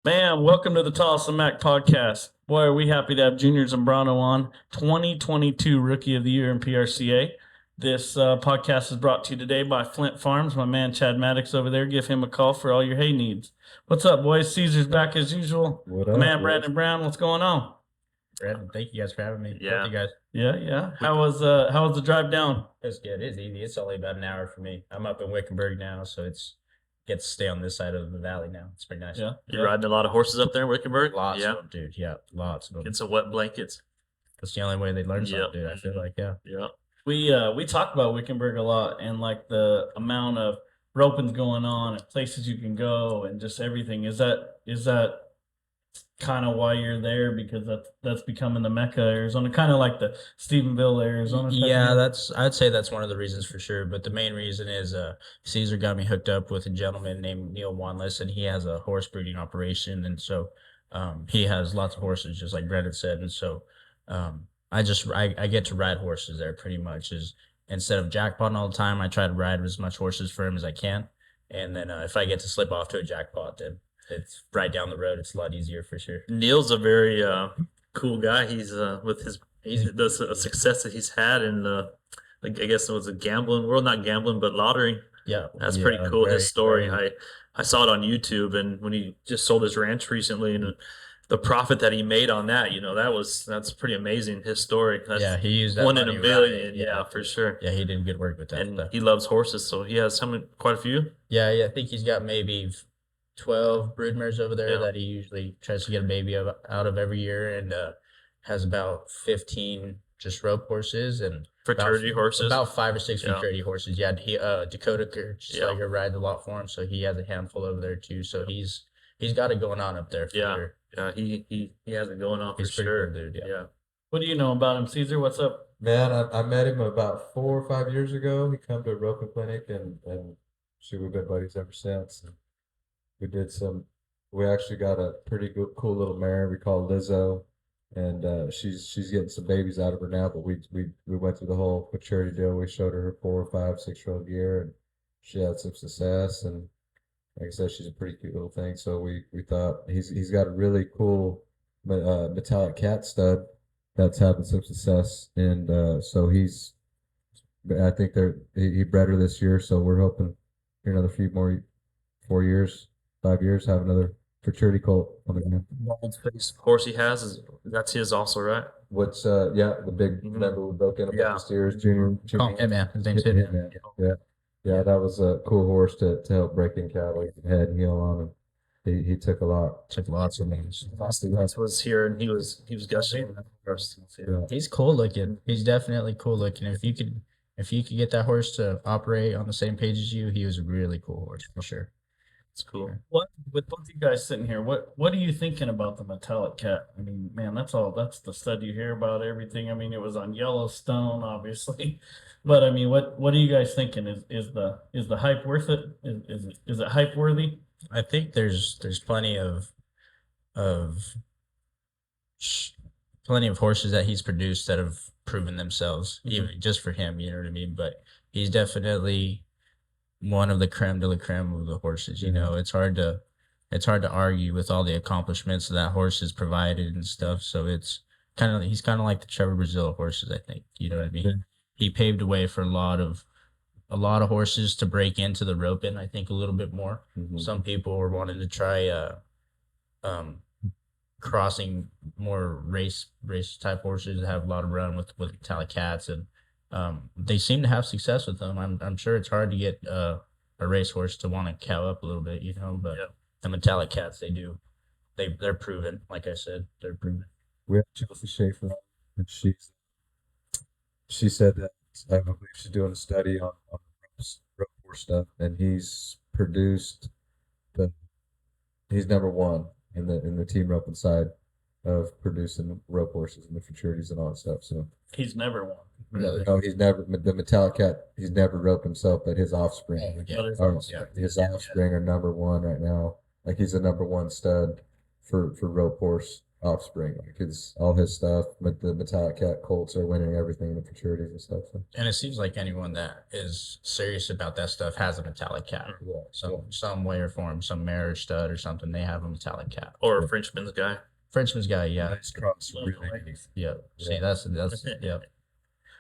Bam, welcome to the Tolleson-Mack podcast. Boy, are we happy to have Junior Zambrano on, 2022 Rookie of the Year in PRCA. This podcast is brought to you today by Flint Farms. My man Chad Maddox over there. Give him a call for all your hay needs. What's up, boys? Cesar's back as usual. What My up, man boys? Brandon Brown, what's going on? Brandon, thank you guys for having me. Yeah. Both you guys. Yeah. How was the drive down? It's good. It's easy. It's only about an hour for me. I'm up in Wickenburg now, so get to stay on this side of the valley now. It's pretty nice. Yeah. You riding a lot of horses up there in Wickenburg? Lots Yeah. of them, dude. Yeah, lots of them. Get some wet blankets. That's the only way they learn Yep. something, dude. I feel like, yeah. Yeah. We talk about Wickenburg a lot and like the amount of roping's going on and places you can go and just everything. Is that kind of why you're there, because that's becoming the Mecca, Arizona, kind of like the Stephenville, Arizona type Yeah, deal? I'd say that's one of the reasons for sure. But the main reason is Cesar got me hooked up with a gentleman named Neil Wanless, and he has a horse breeding operation, and so he has lots of horses, just like Brendan said, and so I get to ride horses there pretty much. Is instead of jackpotting all the time, I try to ride as much horses for him as I can, and then if I get to slip off to a jackpot, then it's right down the road. It's a lot easier for sure. Neil's a very cool guy. He's with the success that he's had in the, I guess it was a gambling world, not gambling, but lottery. Yeah, That's yeah, pretty cool. very, His story. very- I saw it on YouTube, and when he just sold his ranch recently, and the profit that he made on that, that's pretty amazing. His story. That's yeah, he used that one in a money million. right. Yeah, for sure. Yeah, he did good work with that And stuff. he loves horses, so he has quite a few. Yeah, I think he's got maybe 12 broodmares over there Yeah. that he usually tries to get a baby out of every year, and has about 15 just rope horses and Fraternity horses. About 5 or 6 Yeah. fraternity horses. Yeah, he Dakota Yeah. Slager rides a lot for him, so he has a handful over there too. So he's got it going on up there for Yeah. sure. Yeah, he has it going on for He's pretty sure. good dude, yeah. What do you know about him, Cesar? What's up? Man, I met him about 4 or 5 years ago. He come to a roping clinic and shoot, we've been buddies ever since. And we actually got a pretty good, cool little mare we call Lizzo, and she's getting some babies out of her now. But we went through the whole maturity deal. We showed her 4, 5, 6-year-old year, and she had some success. And like I said, she's a pretty cute little thing. So we thought he's got a really cool metallic cat stud that's having some success, and so I think he bred her this year, so we're hoping here another few more 4 years, 5 years, have another fraternity colt on the ground. Horse he has that's his also, right? What's the big Mhm. remember we broke in about Yeah. the steers, Junior. Oh, Hitman. His name's Hitman. Hitman. Yeah, that was a cool horse to help break in cattle. He can head and heel on him. He took a lot. Took lots of names. That was here, and he was gushing. Yeah. He's cool looking. He's definitely cool looking. If you could get that horse to operate on the same page as you, he was a really cool horse for sure. It's cool. What, with both you guys sitting here, what are you thinking about the metallic cat? I mean, man, that's the stud you hear about everything. I mean, it was on Yellowstone, obviously, but I mean, what are you guys thinking? Is the hype worth it? Is it hype worthy? I think there's plenty of horses that he's produced that have proven themselves, even just for him. You know what I mean? But he's definitely one of the creme de la creme of the horses. You know, it's hard to argue with all the accomplishments that horse has provided and stuff. So he's kind of like the Trevor Brazil of horses. I think, you know what I mean? He paved the way for a lot of horses to break into the roping. I think a little bit more. Mhm. Some people were wanting to try crossing more race type horses that have a lot of run with metallic cats, and they seem to have success with them. I'm sure it's hard to get a racehorse to want to cow up a little bit, you know, but Yeah. the metallic cats, they do. They're proven. Like I said, they're proven. We have Chelsea Schaefer, and she said that I believe she's doing a study on rope horse stuff, and he's number one in the team roping side of producing rope horses and the fraternities and all that stuff. So He's never won. no, he's never the metallic cat. He's never roped himself, but his offspring, Yeah. But his are, offspring. his offspring are number one right now. Like he's the number one stud for rope horse offspring. Like all his stuff. But the metallic cat colts are winning everything in the futurities and stuff. So. And it seems like anyone that is serious about that stuff has a metallic cat. Yeah. Some way or form, some mare or stud or something, they have a metallic cat. Or a Frenchman's guy. Frenchman's guy, yeah. Nice cross. Really nice. Yeah. See, that's yeah.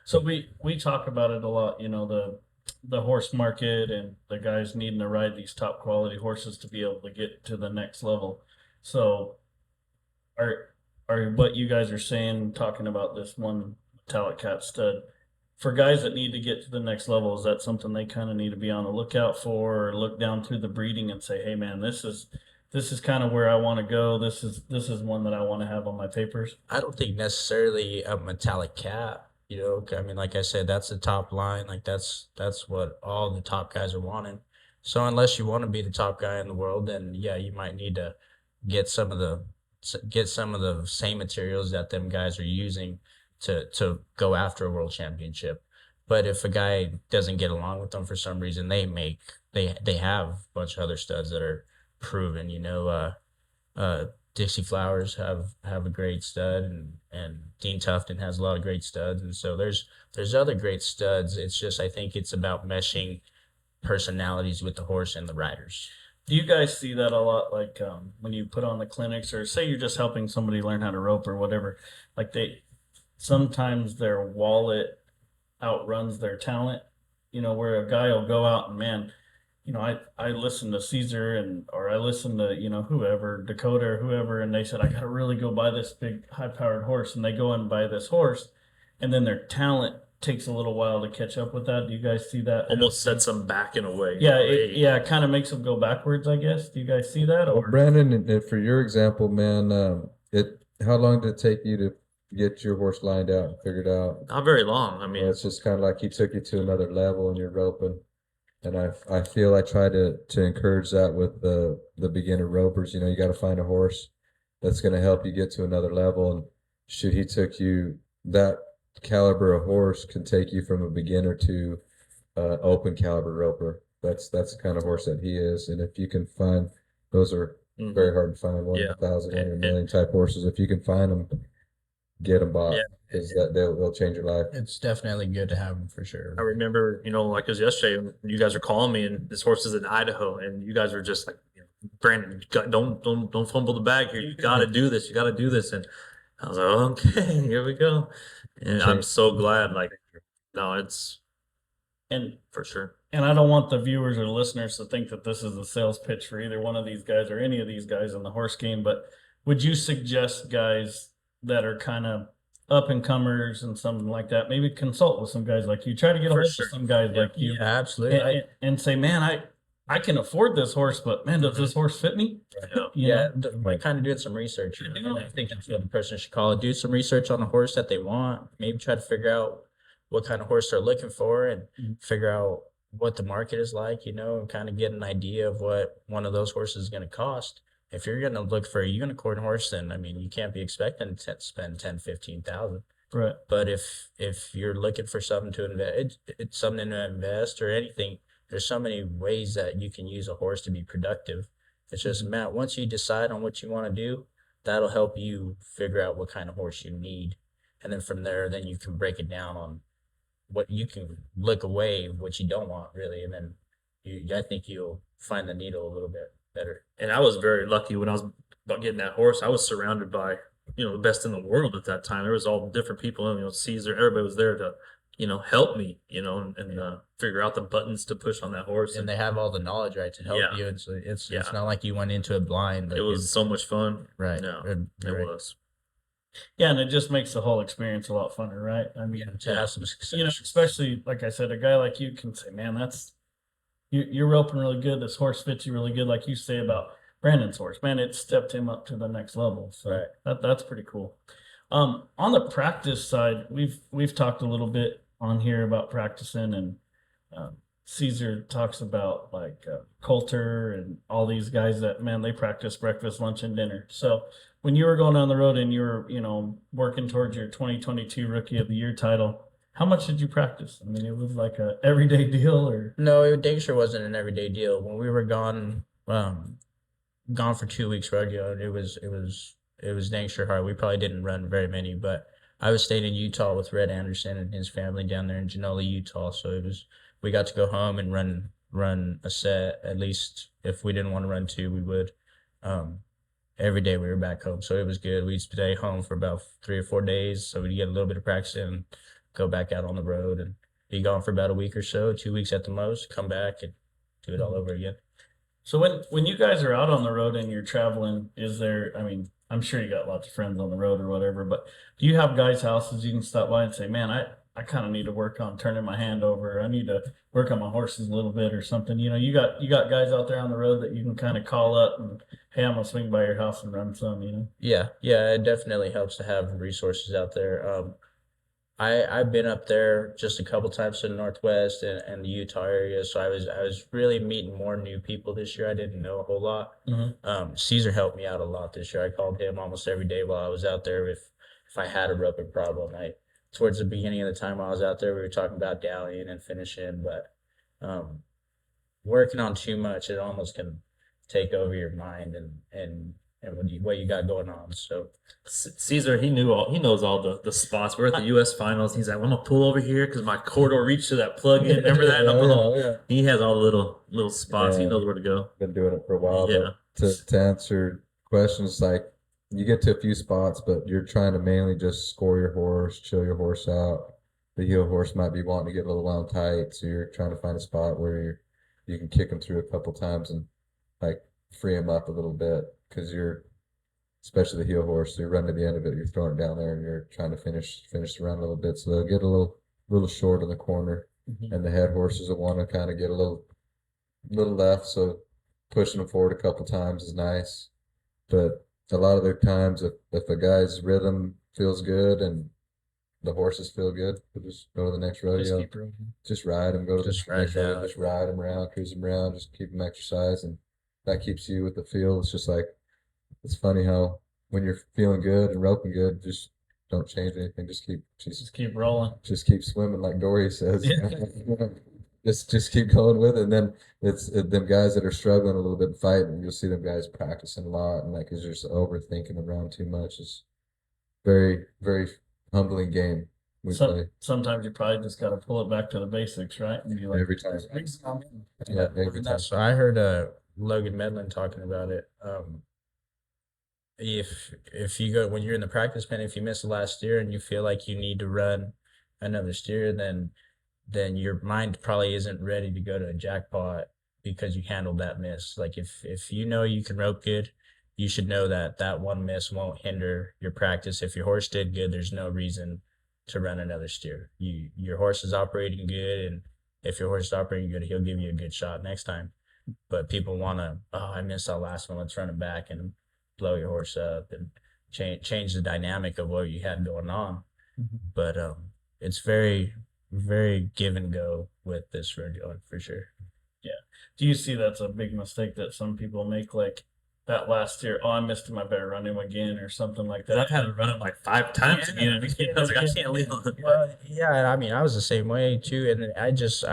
So we talk about it a lot, the horse market and the guys needing to ride these top quality horses to be able to get to the next level. So are what you guys are saying, talking about this one metallic cat stud, for guys that need to get to the next level, is that something they kind of need to be on the lookout for, or look down through the breeding and say, hey man, this is kind of where I want to go. This is one that I want to have on my papers? I don't think necessarily a metallic cat. I mean, like I said, that's the top line. Like that's what all the top guys are wanting. So unless you want to be the top guy in the world, then yeah, you might need to get some of the same materials that them guys are using to go after a world championship. But if a guy doesn't get along with them for some reason, they have a bunch of other studs that are proven. Dixie Flowers have a great stud, and Dean Tufton has a lot of great studs, and so there's other great studs. It's just, I think it's about meshing personalities with the horse and the riders. Do you guys see that a lot? Like when you put on the clinics, or say you're just helping somebody learn how to rope or whatever, like sometimes their wallet outruns their talent, where a guy will go out and, man, I listen to Cesar or I listen to, whoever, Dakota or whoever, and they said, I got to really go buy this big high powered horse. And they go and buy this horse, and then their talent takes a little while to catch up with that. Do you guys see that? Almost sets them back in a way. Yeah. It kind of makes them go backwards, I guess. Do you guys see that? Well, Brandon, and for your example, man, how long did it take you to get your horse lined out and figured out? Not very long. I mean, well, it's just kind of like he took you to another level and you're roping. And I feel I try to encourage that with the beginner ropers. You got to find a horse that's going to help you get to another level. And shoot, he took you, that caliber of horse can take you from a beginner to open caliber roper. That's the kind of horse that he is. And if you can find, those are very hard to find, 1,000, 1 in a million type horses. If you can find them, get them bought. Because they'll change your life. It's definitely good to have them for sure. I remember, like it was yesterday, when you guys were calling me, and this horse is in Idaho, and you guys were just like, Brandon, don't fumble the bag here. You got to do this. You got to do this. And I was like, okay, here we go. And I'm so glad. Like, no, it's for sure. And I don't want the viewers or listeners to think that this is a sales pitch for either one of these guys or any of these guys in the horse game. But would you suggest guys that are kind of up and comers and something like that, maybe consult with some guys like you, try to get a hold of some guys like you, absolutely, and say, man, I can afford this horse, but man, does this horse fit me? Like kind of doing some research. I think that's what the person should call it. Do some research on the horse that they want. Maybe try to figure out what kind of horse they're looking for, and figure out what the market is like, and kind of get an idea of what one of those horses is going to cost. If you're going to look for a unicorn horse, then I mean, you can't be expecting to spend 10, 15,000. Right. But if you're looking for something to invest, it's something to invest or anything. There's so many ways that you can use a horse to be productive. It's just, Matt, once you decide on what you want to do, that'll help you figure out what kind of horse you need. And then from there, then you can break it down on what you can look away, what you don't want really. And then I think you'll find the needle a little bit better. And I was very lucky when I was about getting that horse. I was surrounded by, the best in the world at that time. There was all different people, Cesar, everybody was there to, help me, and figure out the buttons to push on that horse. And they have all the knowledge, right, to help you. It's not like you went into it blind. It was so much fun. Right. No, it was. Yeah, and it just makes the whole experience a lot funner, right? I mean, to have some success. Especially, like I said, a guy like you can say, man, you're roping really good. This horse fits you really good. Like you say about Brandon's horse, man, it stepped him up to the next level. So that's pretty cool. On the practice side, we've talked a little bit on here about practicing, and Cesar talks about like Coulter and all these guys that, man, they practice breakfast, lunch, and dinner. So when you were going down the road and you were, working towards your 2022 Rookie of the Year title, how much did you practice? I mean, it was like a everyday deal, or? No, it dang sure wasn't an everyday deal. When we were gone for 2 weeks rodeo, it was it was dang sure hard. We probably didn't run very many, but I was staying in Utah with Red Anderson and his family down there in Genola, Utah. So we got to go home and run a set. At least if we didn't want to run two, we would. Um, every day we were back home, so it was good. We'd stay home for about 3 or 4 days, so we'd get a little bit of practice and go back out on the road and be gone for about a week or so, 2 weeks at the most. Come back and do it all over again. So when you guys are out on the road and you're traveling, is there? I mean, I'm sure you got lots of friends on the road or whatever, but do you have guys' houses you can stop by and say, "Man, I kind of need to work on turning my hand over. I need to work on my horses a little bit or something." You got guys out there on the road that you can kind of call up and, "Hey, I'm gonna swing by your house and run some." Yeah, it definitely helps to have resources out there. I've been up there just a couple times to the Northwest and the Utah area, so I was really meeting more new people this year. I didn't know a whole lot. Cesar helped me out a lot this year. I called him almost every day while I was out there if I had a roping problem. Towards the beginning of the time I was out there, we were talking about dallying and finishing, but working on too much, it almost can take over your mind and what you got going on. So Cesar, he knows all the spots. We're at the U.S. finals. He's like, "I'm gonna pull over here because my corridor reached to that plug-in." Remember that? Yeah. He has all the little spots. He knows where to go. Been doing it for a while. Yeah. But to answer questions, like you get to a few spots, but you're trying to mainly just score your horse, chill your horse out. The heel horse might be wanting to get a little wound tight, so you're trying to find a spot where you can kick him through a couple times and like free him up a little bit, because especially the heel horse, you're running to the end of it, you're throwing it down there, and you're trying to finish the run a little bit, so they'll get a little short in the corner, and the head horses will want to kind of get a little left, so pushing them forward a couple times is nice. But a lot of the times, if a guy's rhythm feels good and the horses feel good, we'll just go to the next rodeo. Just ride him, go to the next rodeo, just ride him around, cruise him around, just keep him exercise, and that keeps you with the feel. It's just like, it's funny how when you're feeling good and roping good, just don't change anything. Just keep rolling. Just keep swimming, like Dory says. Yeah. Just keep going with it. And then it's them guys that are struggling a little bit and fighting. You'll see them guys practicing a lot, and like, 'cause you're just overthinking around too much. It's very, very humbling game we play Sometimes you probably just got to pull it back to the basics, right? And be like, every time. Yeah, every time. So I heard Logan Medlin talking about it. If you go when you're in the practice pen, if you miss the last steer and you feel like you need to run another steer, then your mind probably isn't ready to go to a jackpot because you handled that miss. Like if you know you can rope good, you should know that one miss won't hinder your practice. If your horse did good, there's no reason to run another steer. Your horse is operating good, and if your horse is operating good, he'll give you a good shot next time. But people want to, I missed that last one, let's run it back and blow your horse up and change the dynamic of what you had going on. But it's very, very give and go with this rodeo for sure. Yeah. Do you see that's a big mistake that some people make? Like that last year, I missed him, I better run him again or something like that. I've had to run him like 5 times again. I was like, I can't leave him. Well, yeah, I mean, I was the same way too, and I just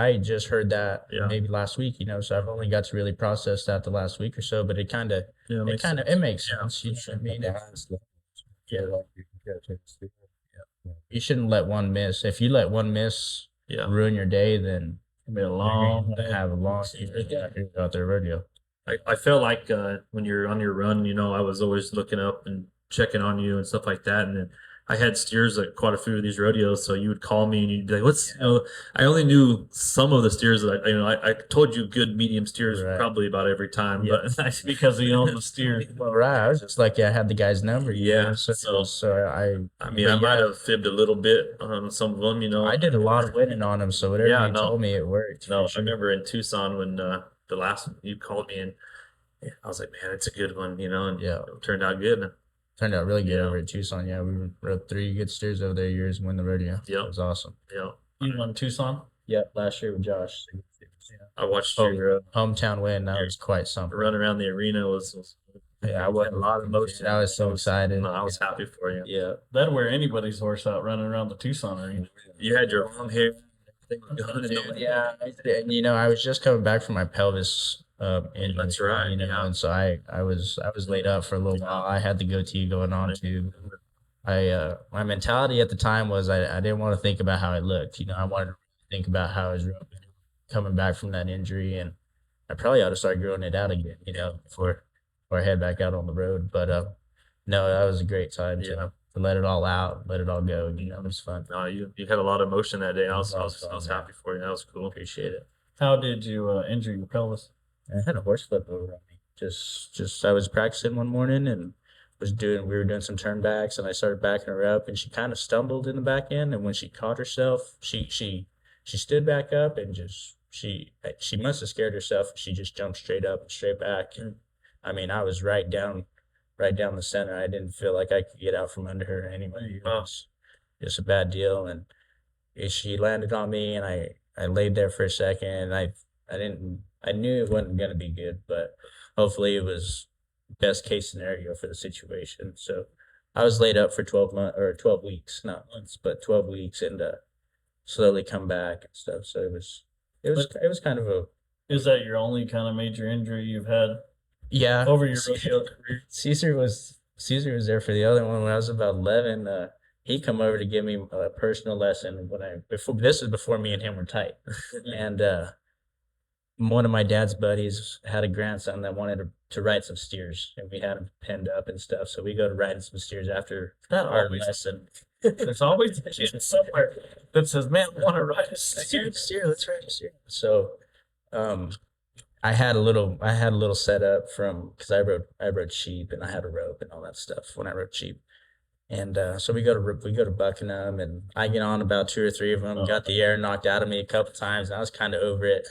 heard that maybe last week, so I've only got to really process that the last week or so, but it kind of makes sense. You know what I mean? You shouldn't let one miss. If you let one miss ruin your day, then it'll be a long season out there rodeo. I felt like when you're on your run, I was always looking up and checking on you and stuff like that. And then I had steers at quite a few of these rodeos, so you would call me and you'd be like, I only knew some of the steers that I told you good medium steers probably about every time, but because you own the steers. Well, right. I was just like, I had the guy's number. So I might have fibbed a little bit on some of them, I did a lot of winning on them, so whatever you told me, it worked. No, I remember in Tucson when the last one you called me and I was like, man, it's a good one, and it turned out good. Turned out really good over at Tucson. Yeah, we rode 3 good steers over there years and win the rodeo. Yeah, it was awesome. Yeah, you won Tucson. Yeah, last year with Josh. I watched your hometown win. That was quite something. Run around the arena was I won a lot of emotion. I was so excited. No, I was happy for you. Yeah, that'd wear anybody's horse out running around the Tucson arena. You had your long hair. Yeah, and I was just coming back from my pelvis injury. That's right, yeah. And so I was laid up for a little while. I had the goatee going on too. My mentality at the time was I didn't want to think about how I looked. I wanted to think about how I was coming back from that injury, and I probably ought to start growing it out again, before I head back out on the road. But no, that was a great time to let it all out, let it all go. It was fun. No, you had a lot of emotion that day. I was Yeah. happy for you. That was cool. Appreciate it. How did you injure your pelvis? I had a horse flip over on me. Just I was practicing one morning and we were doing some turnbacks, and I started backing her up, and she kind of stumbled in the back end, and when she caught herself, she stood back up and she must have scared herself. She just jumped straight up and straight back. And I mean, I was right down the center. I didn't feel like I could get out from under her anyway. It was just a bad deal, and she landed on me, and I laid there for a second, and I knew it wasn't gonna be good, but hopefully it was best case scenario for the situation. So I was laid up for 12 weeks, not months, but 12 weeks, and slowly come back and stuff. So it was kind of a Is that your only kind of major injury you've had yeah over your rodeo career? Caesar was there for the other one when I was about 11. He come over to give me a personal lesson this is before me and him were tight, and one of my dad's buddies had a grandson that wanted to ride some steers, and we had him penned up and stuff. So we go to riding some steers after That our always lesson. There's always a kid somewhere that says, "Man, I want to ride a steer." Let's ride a steer. So, I had a little setup because I rode sheep, and I had a rope and all that stuff when I rode sheep. And so we go to Buckingham, and I get on about 2 or 3 of them. Got the air knocked out of me a couple times, and I was kind of over it.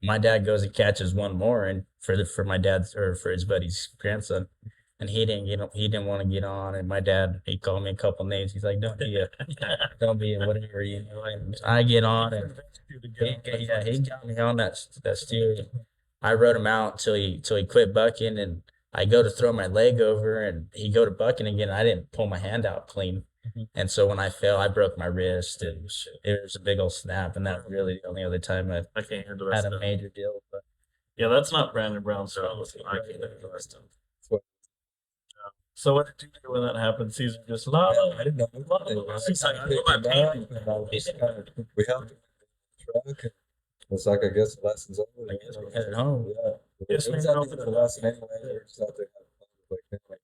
My dad goes and catches one more, and for my dad's or for his buddy's grandson, and he didn't want to get on. And my dad, he called me a couple names. He's like, don't be a whatever, And I get on, and he got me on that steer. I rode him out till he quit bucking, and I go to throw my leg over, and he go to bucking again. I didn't pull my hand out clean. And so when I fell, I broke my wrist. It was a big old snap, and that was really the only other time I can't handle that had stuff. a major deal. But Yeah, that's not Brandon Brown's style. I can't handle that stuff. So what did you do when that happened? Caesar just la la. I didn't know. He's like, We helped him in the truck. It's like, I guess the lesson's over. I guess we headed home. Yeah. Yes, It was man. at the end of the lesson anyway. They were just out there having fun with my family.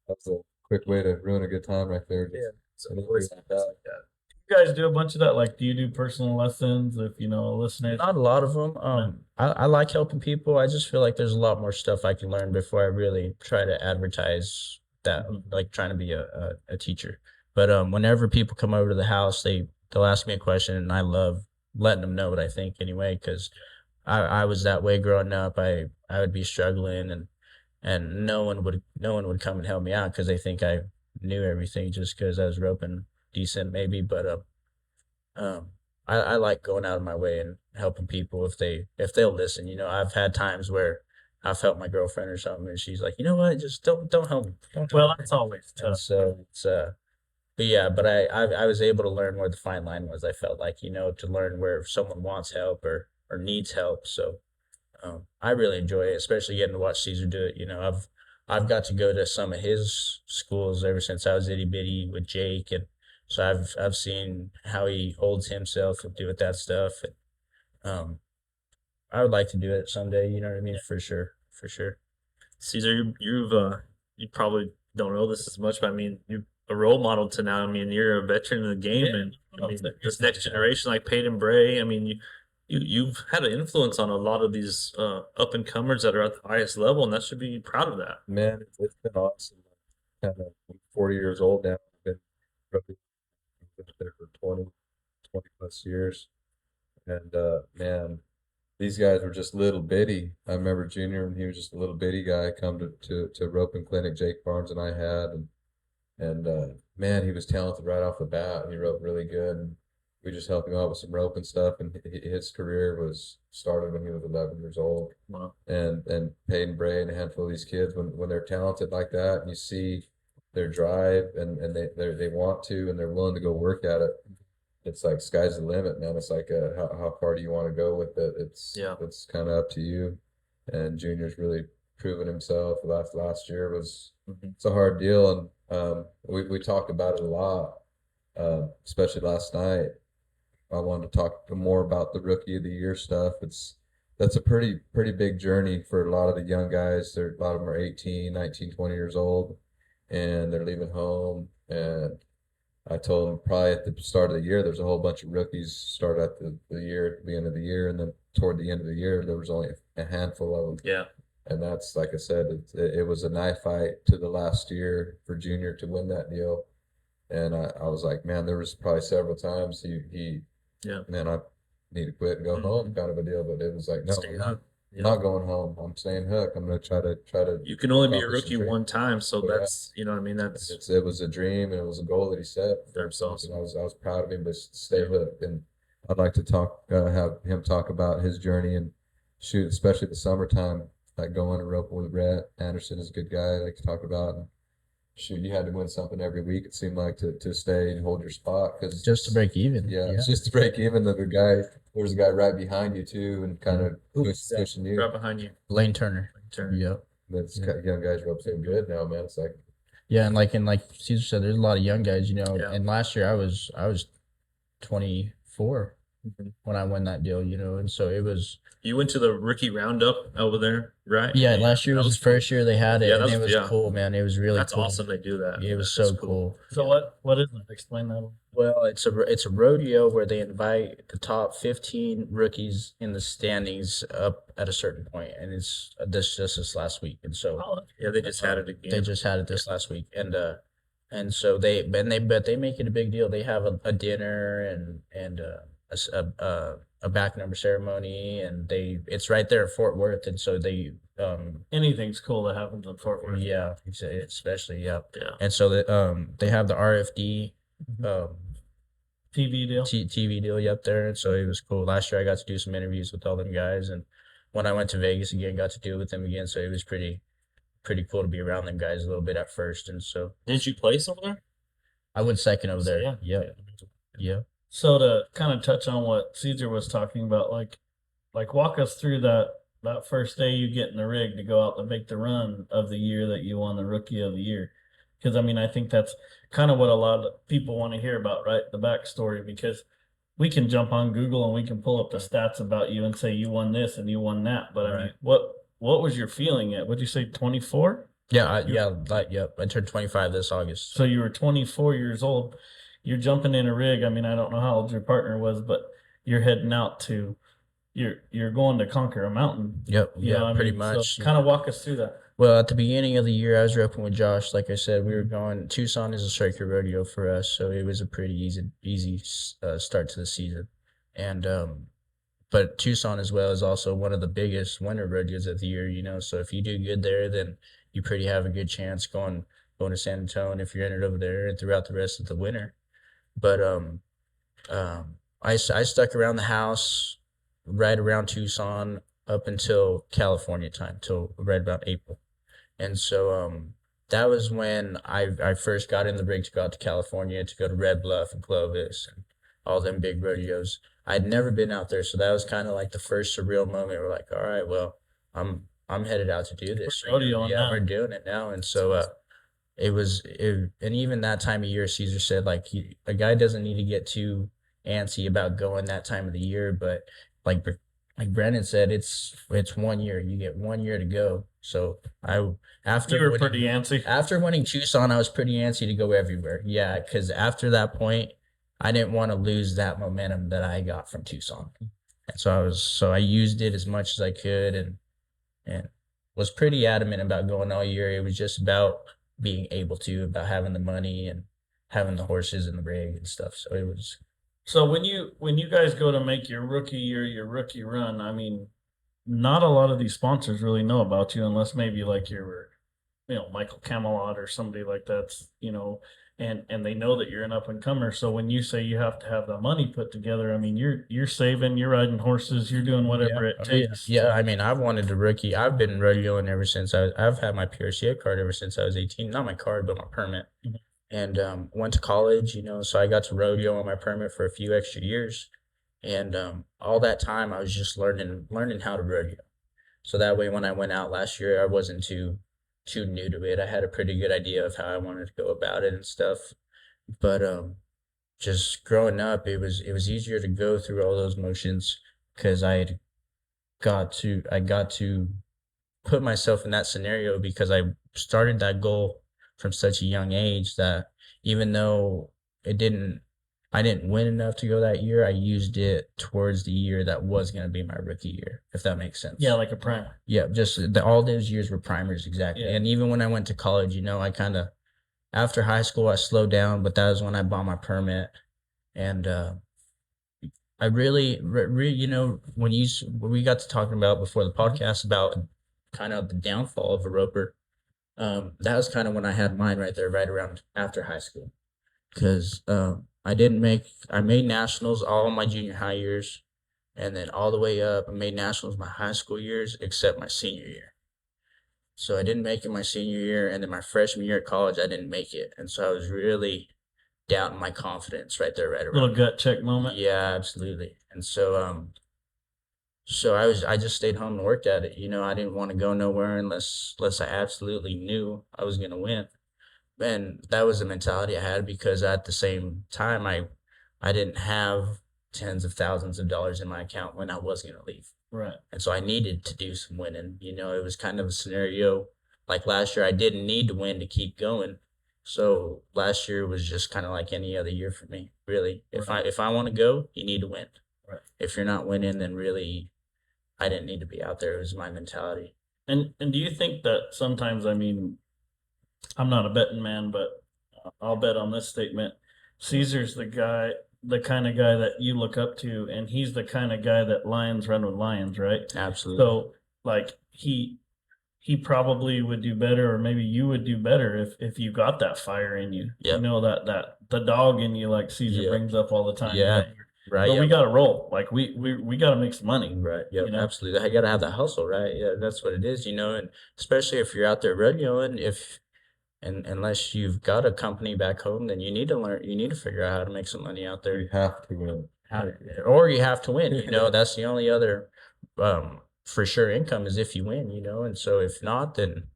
That's a quick way to ruin a good time right there. So Just- always like that. You guys do a bunch of that. Like, do you do personal lessons? If listeners, Not a lot of them. I like helping people. I just feel like there's a lot more stuff I can learn before I really try to advertise that, like trying to be a teacher. But whenever people come over to the house, they'll ask me a question, and I love letting them know what I think anyway, because I was that way growing up. I would be struggling, and no one would come and help me out because they think I knew everything just because I was roping decent maybe. But I like going out of my way and helping people if they'll listen. I've had times where I've helped my girlfriend or something, and she's like, you know what, just don't help me. Don't help well, me. that's always And tough. so it's but yeah, but I was able to learn where the fine line was. I felt like, to learn where someone wants help or needs help. So I really enjoy it, especially getting to watch Cesar do it. I've got to go to some of his schools ever since I was itty bitty with Jake, and so I've seen how he holds himself and do that stuff. And I would like to do it someday. You know what I mean? For sure. Caesar, you probably don't know this as much, but I mean, you're a role model to now. I mean, you're a veteran of the game, Yeah. and I mean, this next generation, like Peyton Bray. I mean, you've had an influence on a lot of these up and comers that are at the highest level, and that should be proud of that. Man, it's been awesome. I'm 40 years old now. I've been probably there for 20 plus years. And man, these guys were just little bitty. I remember Junior when he was just a little bitty guy come to roping clinic Jake Barnes and I had, and man, he was talented right off the bat. He roped really good, and we just helped him out with some rope and stuff. And his career was started when he was 11 years old. Wow. And Peyton Bray and a handful of these kids, when they're talented like that, and you see their drive and they want to and they're willing to go work at it, it's like sky's the limit, man. It's like how far do you want to go with it? It's kind of up to you. and Junior's really proven himself. Last year was it's a hard deal, and we talked about it a lot, especially last night. I wanted to talk more about the rookie of the year stuff. That's a pretty big journey for a lot of the young guys. A lot of them are 18, 19, 20 years old, and they're leaving home. And I told them probably at the start of the year, there's a whole bunch of rookies start at the year at the end of the year, and then toward the end of the year, there was only a handful of them. Yeah. And that's, like I said, it was a knife fight to the last year for Junior to win that deal. And I was like, man, there was probably several times Yeah. man, I need to quit and go home kind of a deal. But it was like, no, Stay I'm hooked. not going home. I'm staying hooked. I'm going to try to. You can only be a accomplish the rookie dream. one time, so Yeah. that's you know what I mean. That's It was a dream and it was a goal that he set for himself. and I was proud of him, but stay hooked. And I'd like to have him talk about his journey and shoot, especially the summertime, like going and roping with Rhett Anderson is a good guy. I like to talk about. And shoot, you had to win something every week. It seemed like to stay and hold your spot because Just to break even. yeah, it's just to break even. There was a guy right behind you too, and kind of pushing you. Right behind you. Lane Turner. Turn. Yep. That's young guys are up so good now, man. It's like Yeah, and like Cesar said, there's a lot of young guys, you know. Yeah. And last year I was 24 Mhm. when I won that deal, you know, and so it was. You went to the rookie roundup over there, right? Yeah, last year That was the first year they had it, Yeah, and that it was- was yeah. cool, man. It was really That's cool. awesome. They do that. It was That's so cool. So what is it? Explain that. Well, it's a rodeo where they invite the top 15 rookies in the standings up at a certain point, and it's this last week, and so Yeah, they just had it again. they just had it this last week, and so they make it a big deal. They have a dinner and a back number ceremony, and it's right there at Fort Worth, and so they Anything's cool that happens in Fort Worth. yeah, especially yeah, Yeah. and so they have the RFD TV deal. TV deal up there, and so it was cool. Last year I got to do some interviews with all them guys, and when I went to Vegas again, got to deal with them again. So it was pretty cool to be around them guys a little bit at first, and so Didn't you place over there? I went second over there. Yeah. Yeah. So to kind of touch on what Cesar was talking about, like walk us through that first day you get in the rig to go out and make the run of the year that you won the rookie of the year. Because I mean, I think that's kind of what a lot of people want to hear about, right? The backstory, because we can jump on Google and we can pull up the stats about you and say you won this and you won that. But I mean, what was your feeling at? What'd you say, 24? I turned 25 this August. So you were 24 years old. You're jumping in a rig. I mean, I don't know how old your partner was, but you're heading out to, you're going to conquer a mountain. Yep. You know what I Pretty mean? much. So kind of walk us through that. Well, at the beginning of the year, I was roping with Josh. Like I said, we were going. Tucson is a circuit rodeo for us, so it was a pretty easy start to the season. And but Tucson as well is also one of the biggest winter rodeos of the year. You know, so if you do good there, then you pretty have a good chance going to San Antonio if you're entered over there and throughout the rest of the winter. But I stuck around the house right around Tucson up until California time, till right about April. And so that was when I first got in the rig to go out to California to go to Red Bluff and Clovis and all them big rodeos. I'd never been out there, so that was kind of like the first surreal moment. We're like, all right, well, I'm headed out to do this. We're rodeoing Yeah, now. we're doing it now. And so and even that time of year, Cesar said, like, a guy doesn't need to get too antsy about going that time of the year, but like Brendan said, it's 1 year. You get 1 year to go. So after You were pretty antsy. after winning Tucson, I was pretty antsy to go everywhere. Yeah, because after that point, I didn't want to lose that momentum that I got from Tucson. And so I used it as much as I could and was pretty adamant about going all year. It was just about being able to, about having the money and having the horses and the rig and stuff. So it was. So when you guys go to make your rookie year, your rookie run, I mean, not a lot of these sponsors really know about you unless maybe like you're, Michael Camelot or somebody like that's, and they know that you're an up and comer. So when you say you have to have the money put together, I mean, you're saving, you're riding horses, you're doing whatever it takes. Yeah, I mean, I've wanted to rookie. I've been rodeoing ever since I've had my PRCA card ever since I was 18. Not my card, but my permit. Mhm. And went to college, so I got to rodeo on my permit for a few extra years. And all that time, I was just learning how to rodeo. So that way, when I went out last year, I wasn't too new to it. I had a pretty good idea of how I wanted to go about it and stuff. But just growing up, it was easier to go through all those motions because I got to put myself in that scenario because I started that goal from such a young age that even though it didn't I didn't win enough to go that year, I used it towards the year that was going to be my rookie year, if that makes sense. Yeah, like a primer. Yeah, just all those years were primers exactly. Yeah. And even when I went to college, I kind of after high school I slowed down, but that was when I bought my permit. And I really, when we got to talking about before the podcast about kind of the downfall of a roper, that was kind of when I had mine right there, right around after high school, because I made nationals all my junior high years, and then all the way up, I made nationals my high school years, except my senior year. So I didn't make it my senior year, and then my freshman year at college, I didn't make it, and so I was really doubting my confidence right there, right Little around. gut check moment. Yeah, absolutely. And so I just stayed home and worked at it. I didn't want to go nowhere unless I absolutely knew I was gonna win. And that was the mentality I had because at the same time I didn't have tens of thousands of dollars in my account when I was gonna leave. Right. And so I needed to do some winning. It was kind of a scenario like last year I didn't need to win to keep going. So last year was just kind of like any other year for me, really. If I want to go, you need to win. Right. If you're not winning, then really I didn't need to be out there. It was my mentality. And do you think that sometimes, I mean, I'm not a betting man, but I'll bet on this statement. Cesar's the kind of guy that you look up to, and he's the kind of guy that lions run with lions, right? Absolutely. So like he probably would do better, or maybe you would do better if you got that fire in you. Yep. That the dog in you, like Cesar Yep. brings up all the time. Yeah. Right? Right. But Yep. we got to roll. Like we got to make some money. Right. Yep. You know? Absolutely. I got to have that hustle, right? Yeah, that's what it is, and especially if you're out there rodeoing, and unless you've got a company back home, then you need to figure out how to make some money out there. You have to win. Or you have to win, that's the only other for sure income is if you win, and so if not, then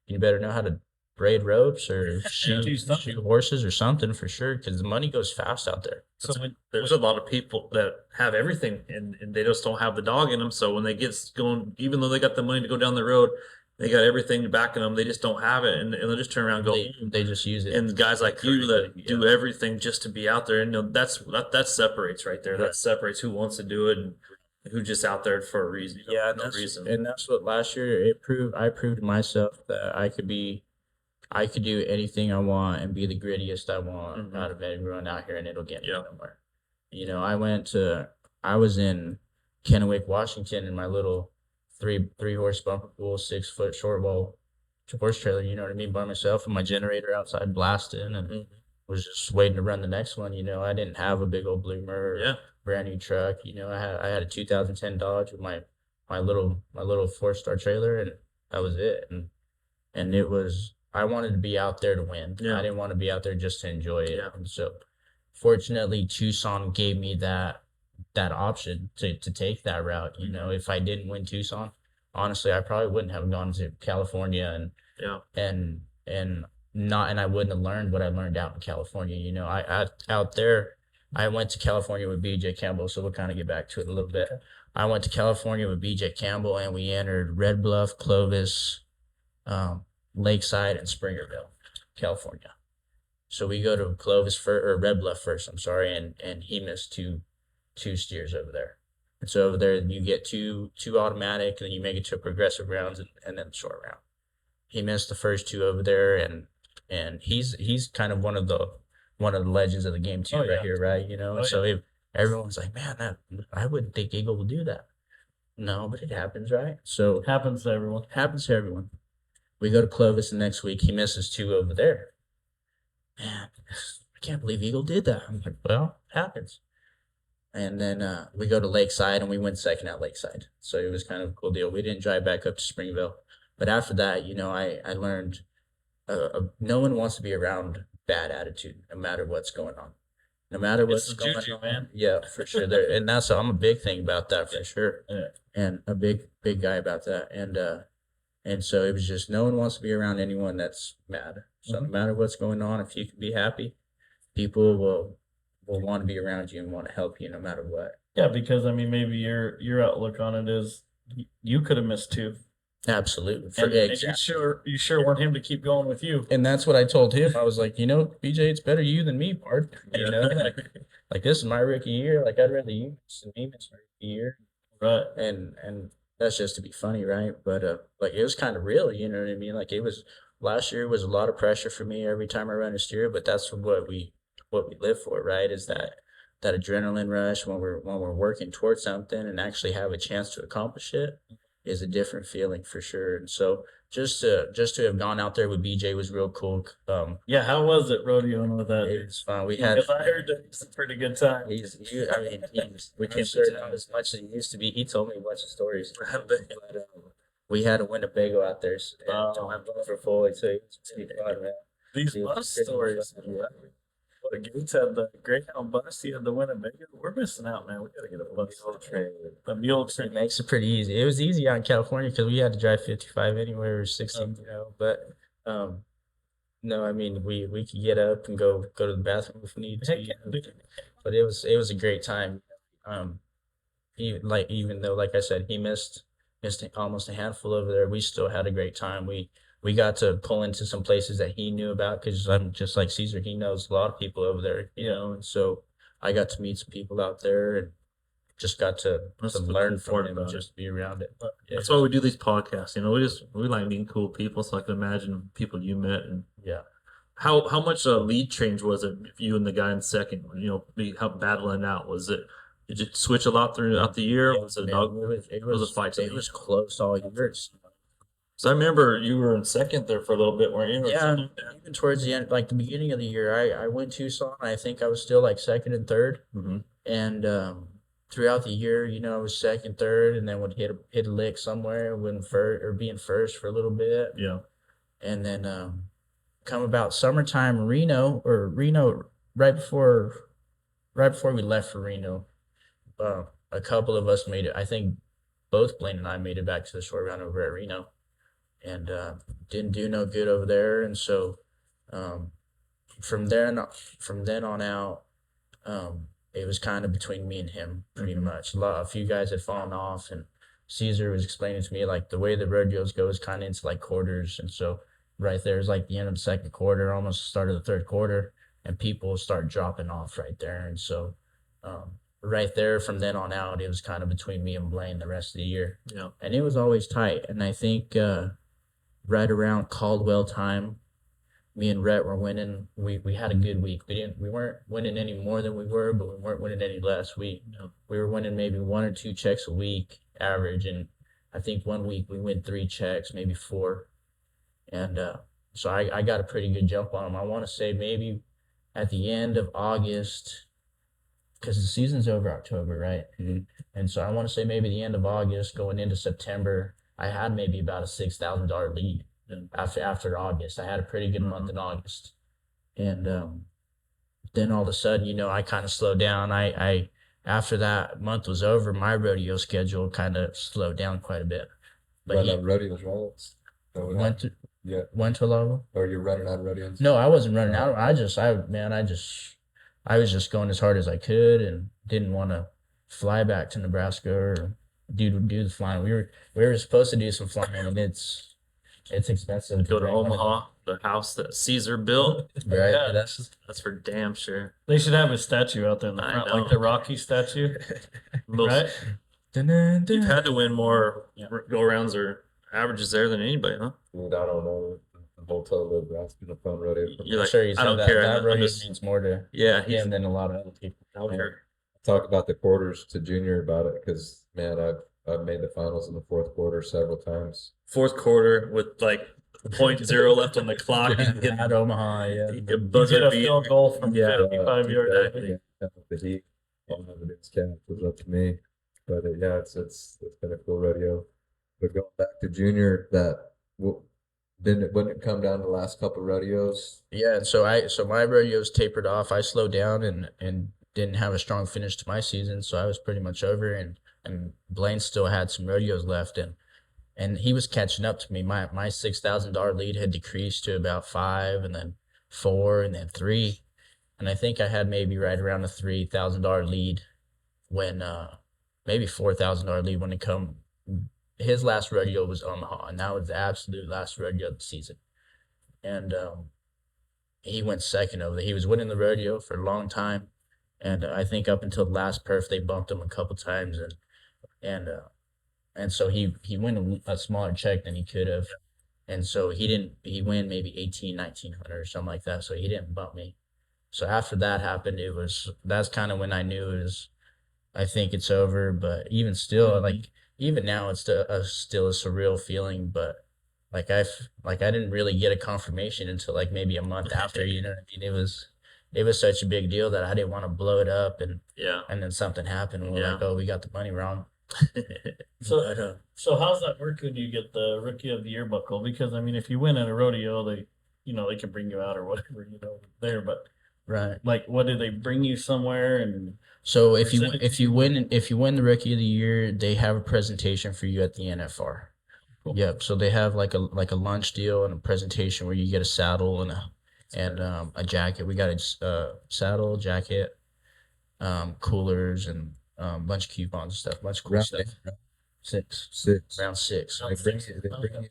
you better know how to braid ropes or Do shoot something. horses or something for sure, because the money goes fast out there. So There's a lot of people that have everything and they just don't have the dog in them. So when they get going, even though they got the money to go down the road, they got everything backing them. They just don't have it, and they'll just turn around and go. They just use it. And guys like you that do everything just to be out there, and that separates right there. That separates who wants to do it and who just out there for a reason. Yeah, no reason. and that's what last year I proved to myself that I could do anything I want and be the grittiest I want Mhm. out of everyone out here, and it'll get me Yeah. somewhere. I was in Kennewick, Washington, in my little three horse bumper pool, 6 foot short wall horse trailer, you know what I mean, by myself with my generator outside blasting, and Mhm. was just waiting to run the next one. I didn't have a big old bloomer or Yeah. brand new truck. I had a 2010 Dodge with my little 4-star trailer, and that was it. And it was I wanted to be out there to win. Yeah. I didn't want to be out there just to enjoy it. Yeah. And so fortunately Tucson gave me that option to take that route. If I didn't win Tucson, honestly, I probably wouldn't have gone to California Yeah. and I wouldn't have learned what I learned out in California. I out there, I went to California with BJ Campbell, so we'll kind of get back to it a little bit. I went to California with BJ Campbell, and we entered Red Bluff, Clovis, Lakeside, and Springerville, California. So we go to Red Bluff first, I'm sorry, and he missed two steers over there. And so over there you get two automatic, and then you make it to progressive rounds and then short round. He missed the first 2 over there, and he's kind of one of the legends of the game too, right here, right? And so everyone's like, man, I wouldn't think Eagle would do that. No, but it happens, right? So happens to everyone. happens to everyone. We go to Clovis the next week. He misses 2 over there. Man, I can't believe Eagle did that. I'm like, well, it happens. And then we go to Lakeside, and we went second at Lakeside. So it was kind of a cool deal. We didn't drive back up to Springville. But after that, I learned no one wants to be around bad attitude, no matter what's going on. no matter what's the going juju, on, man. yeah, for sure. There, and I'm a big thing about that for sure, Yeah. and a big guy about that, and so it was just no one wants to be around anyone that's mad. So no matter what's going on, if you can be happy, people will want to be around you and want to help you no matter what. Yeah, because I mean, maybe your outlook on it is you could have missed two, Absolutely, and exactly. you sure want him to keep going with you. And that's what I told him. I was like, BJ, it's better you than me, part. Like this is my rookie year. Like I'd rather you than me miss my rookie year. Right. And that's just to be funny, right? But like it was kind of real, you know what I mean? Like it was last year was a lot of pressure for me every time I run a steer, but that's what we live for, right? Is that adrenaline rush when we're working towards something and actually have a chance to accomplish it is a different feeling for sure. And so just to have gone out there with BJ was real cool. Yeah, how was it rodeoing with that? It was fun. We had. Because I heard that it's a pretty good time. We can't share it out as much as he used to be. He told me a bunch of stories. But, we had a Winnebago out there, and went for fully, so it was pretty fun, man. These It was bus pretty stories. fun, yeah. What Gates had the Greyhound bus, he had the Winnebago. We're missing out, man. We gotta get a bus. The mule It train. makes it pretty easy. It was easy out in California because we had to drive 55 anywhere or 16, But no, I mean we could get up and go to the bathroom if need to. But it was a great time. Even though, like I said, he missed almost a handful over there, we still had a great time. We got to pull into some places that he knew about because I'm just like Cesar. He knows a lot of people over there, and so I got to meet some people out there and just got to learn from them and just be around it. Yeah. That's why we do these podcasts. We like meeting cool people. So I can imagine people you met and Yeah. how much a lead change was it? You and the guy in second, how battling out was it? Did you switch a lot throughout the year? Was it was a fight? It was close all year. So I remember you were in second there for a little bit, weren't you? Yeah, even towards the end, like the beginning of the year, I went Tucson. I think I was still like second and third, and throughout the year, I was second, third, and then would hit a lick somewhere, win first or being first for a little bit. Yeah, and then come about summertime, Reno right before we left for Reno, a couple of us made it. I think both Blaine and I made it back to the short round over at Reno. And didn't do no good over there, and so from then on out, it was kind of between me and him pretty much. A few guys had fallen off, and Cesar was explaining to me like the way the rodeos go is kind of into like quarters, and so right there is like the end of the second quarter, almost the start of the third quarter, and people start dropping off right there, and so right there from then on out, it was kind of between me and Blaine the rest of the year. Yeah, and it was always tight, and I think. Right around Caldwell time, me and Rhett were winning. We had a good week. We weren't winning any more than we were, but we weren't winning any less. We were winning maybe 1 or 2 checks a week average, and I think one week we win 3 checks, maybe 4, and so I got a pretty good jump on them. I want to say maybe at the end of August, because the season's over October, right? And so I want to say maybe the end of August, going into September. I had maybe about a $6,000 lead after August. I had a pretty good month in August, and then all of a sudden, I kind of slowed down. I after that month was over, my rodeo schedule kind of slowed down quite a bit. But running on rodeos, right? Went to a lot of them. Or you're running on rodeos? No, I wasn't running out. I was just going as hard as I could and didn't want to fly back to Nebraska or do the flying. We were supposed to do some flying, and it's expensive. Go to Omaha, the house that Cesar built. Right. Yeah. That's for damn sure. They should have a statue out there in the I front, know. like the Rocky statue, right? You've had to win more go rounds or averages there than anybody, huh? I don't know. The whole total of that's been a fun rodeo. You're like, sure, I don't care. That I'm rodeo just- means more to him than a lot of other people. I don't care. Talk about the quarters to Junior about it because man, I've made the finals in the fourth quarter several times. Fourth quarter with like 0.0 left on the clock. At Omaha, yeah. You You buzzer get a beat. field goal from Yeah. 55 yards. Exactly. The heat on the cap was up to me, but it's been a cool rodeo. But going back to Junior, wouldn't it come down to the last couple rodeos? Yeah, and so my rodeos tapered off. I slowed down and didn't have a strong finish to my season, so I was pretty much over. And Blaine still had some rodeos left, and he was catching up to me. My $6,000 lead had decreased to about 5, and then 4, and then 3, and I think I had maybe right around a $3,000 lead when maybe $4,000 lead when it come. His last rodeo was Omaha, and that was the absolute last rodeo of the season. And he went second over there. He was winning the rodeo for a long time, and I think up until the last perf they bumped him a couple times, and so he won a smaller check than he could have, and so he win maybe 1,900 or something like that. So he didn't bump me. So after that happened, that's kind of when I knew I think it's over. But even still, like even now, it's still a surreal feeling. But like I didn't really get a confirmation until like maybe a month after. You know what I mean? It was such a big deal that I didn't want to blow it up, and then something happened, and we're like, oh, we got the money wrong. So so how's that work when you get the Rookie of the Year buckle? Because I mean, if you win at a rodeo, they they can bring you out or whatever there. But Right. like, what do they bring you somewhere? And So if you win the Rookie of the Year, they have a presentation for you at the NFR. Cool. Yep. So they have like a lunch deal and a presentation where you get a saddle and a jacket. We got a saddle, jacket, coolers, and a bunch of coupons and stuff. Bunch of cool Round stuff. Six. Round 6. They bring you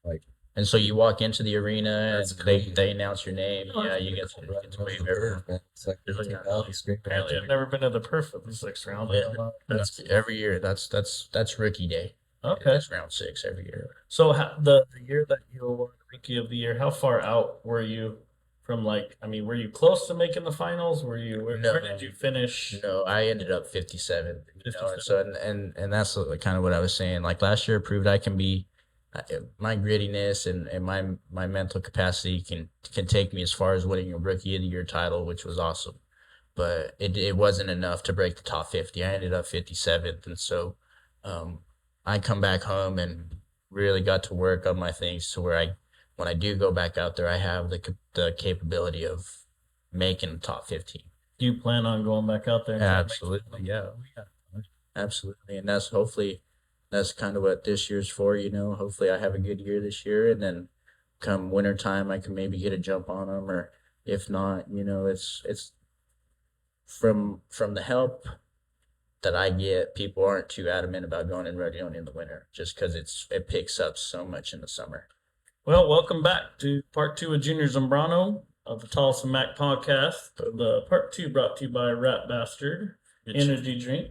like And so you walk into the arena That's and cool. they announce your name. Oh, Yeah, that's you get to wave man. everyone. It's like There's like 15,000 screen apparently, I've never been to the perf of the 6th round. Yeah. That's every year. That's rookie day. Okay. That's round 6 every year. So the year that you won Rookie of the Year, how far out were you from like? I mean, were you close to making the finals? Were you? Where did you finish? No, I ended up 57. You know, 57. and so and that's kind of what I was saying. Like last year proved I can be my grittiness and my mental capacity can take me as far as winning a Rookie of the Year title, which was awesome. But it wasn't enough to break the top 50. I ended up 57th, and so I come back home and really got to work on my things to where when I do go back out there, I have the capability of making the top 15. Do you plan on going back out there? And Absolutely, yeah. Absolutely. And that's kind of what this year's for, you know. Hopefully I have a good year this year, and then come winter time I can maybe get a jump on them, or if not, you know, it's from the help that I get, people aren't too adamant about going and rodeoing in the winter just because it picks up so much in the summer. Well, welcome back to part 2 of Junior Zambrano of the Tolleson-Mack podcast. The part 2 brought to you by Rat Bastard Energy Drink.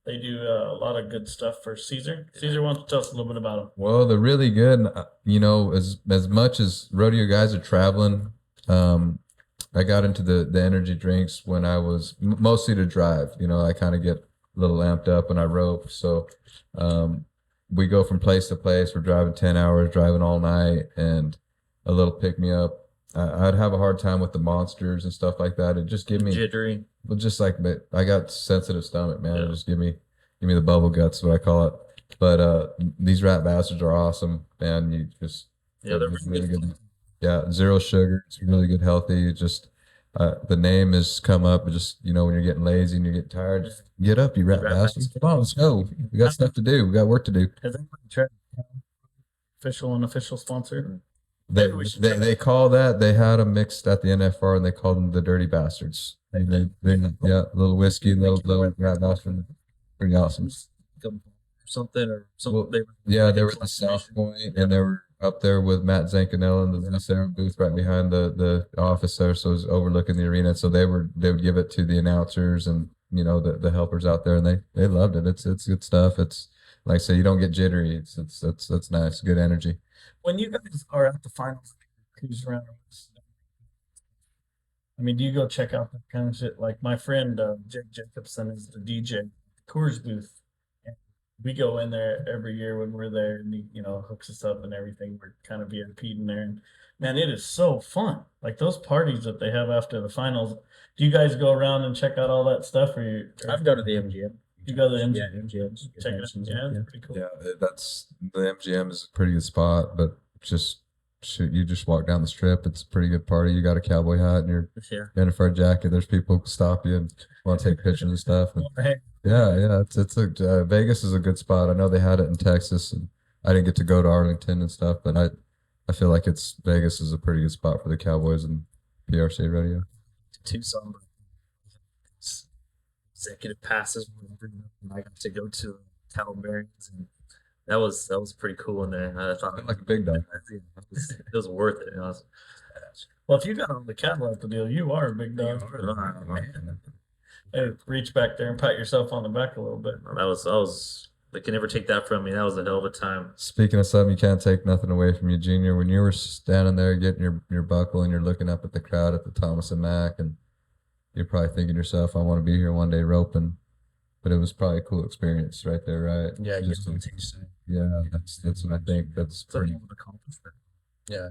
They do a lot of good stuff for Cesar. Cesar, wants to tell us a little bit about them. Well, they're really good. You know, as much as rodeo guys are traveling, I got into the energy drinks when I was mostly to drive. You know, I kind of get a little amped up when I rope. So we go from place to place. We're driving 10 hours, driving all night, and a little pick me up. I'd have a hard time with the monsters and stuff like that. It just give me Jittery. Well, just like I got sensitive stomach, man. Just give me the bubble guts, is what I call it. But these Rat Bastards are awesome, man. You just Yeah, they're really good. Yeah, 0 sugar. It's really good, healthy. Just the name has come up. Just when you're getting lazy and you're getting tired, just get up, you Rat Bastards. Come on, let's go. We got stuff to do. We got work to do. Has anybody tried official and unofficial sponsor? They call that. They had them mixed at the NFR, and they called them the Dirty Bastards. They yeah, a little whiskey, little Rat Bastard. Pretty awesome. Something or something. Well, they were at the South Point, and they were up there with Matt Zancanella in the Minnesota booth right behind the office there, so it was overlooking the arena. So they would give it to the announcers and the helpers out there, and they loved it. It's good stuff. It's like I say, you don't get jittery. It's nice, good energy. When you guys are at the finals, cruise around. I mean, do you go check out that kind of shit? Like my friend Jake Jacobson is the DJ Coors booth. And we go in there every year when we're there, and he hooks us up and everything. We're kind of VIP in there, and man, it is so fun. Like those parties that they have after the finals. Do you guys go around and check out all that stuff, or I've gone to the MGM. You go to the MGM? Yeah, MGM. Check it out. Yeah, it's pretty cool. Yeah, the MGM is a pretty good spot, but just shoot, you just walk down the strip. It's a pretty good party. You got a cowboy hat and you're Yeah. in a fur jacket. There's people who stop you and want to take pictures and stuff. And yeah, it's a Vegas is a good spot. I know they had it in Texas, and I didn't get to go to Arlington and stuff, but I feel like Vegas is a pretty good spot for the Cowboys and PRC rodeo. Tucson executive passes, whatever, and I got to go to cattle bearings, and that was pretty cool in there. I thought Like a big dog. it was worth it. Well, if you got on the cattle at the deal, you are a big dog. Hey, reach back there and pat yourself on the back a little bit. I was they can never take that from me. That was a hell of a time. Speaking of something, you can't take nothing away from you, Junior. When you were standing there getting your buckle and you're looking up at the crowd at the Tolleson-Mack, and you're probably thinking to yourself, I want to be here one day roping. But it was probably a cool experience right there, right? Yeah, Just yeah, that's what I think. That's It's a pretty. hell of an accomplishment. Yeah.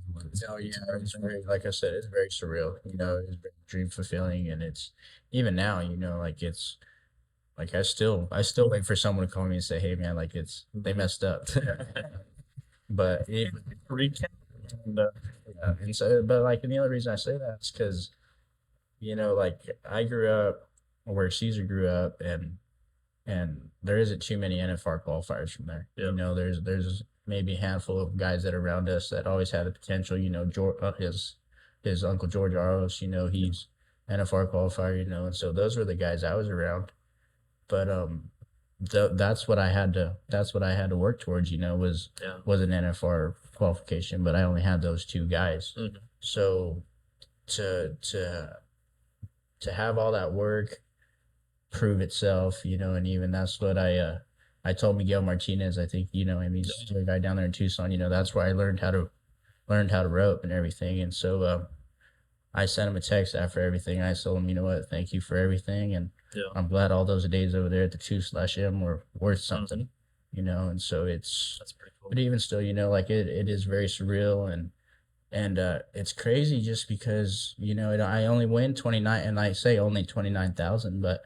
Oh yeah, it's very, like I said, it's very surreal. You know, it's very dream fulfilling, and it's even now. You know, like it's like I still wait for someone to call me and say, "Hey, man, like they messed up." But Recap. And, yeah, and so, but like, and the only reason I say that is because, you know, like I grew up where Cesar grew up, and there isn't too many NFR qualifiers from there. Yeah. You know, there's maybe a handful of guys that are around us that always had the potential. You know, his uncle George Aros, you know, he's NFR qualifier. You know, and so those were the guys I was around. But that's what I had to work towards. You know, was an NFR qualification, but I only had those two guys. Mhm. So to have all that work prove itself, you know, and even that's what I told Miguel Martinez. I think, you know, I mean, he's the guy down there in Tucson. You know, that's where I learned how to rope and everything. And so I sent him a text after everything. I told him, you know what, thank you for everything, and I'm glad all those days over there at the 2/M were worth something, you know. And so That's pretty cool. but even still, you know, like it is very surreal, and it's crazy just because, you know, I only win 29, and I say only 29,000, but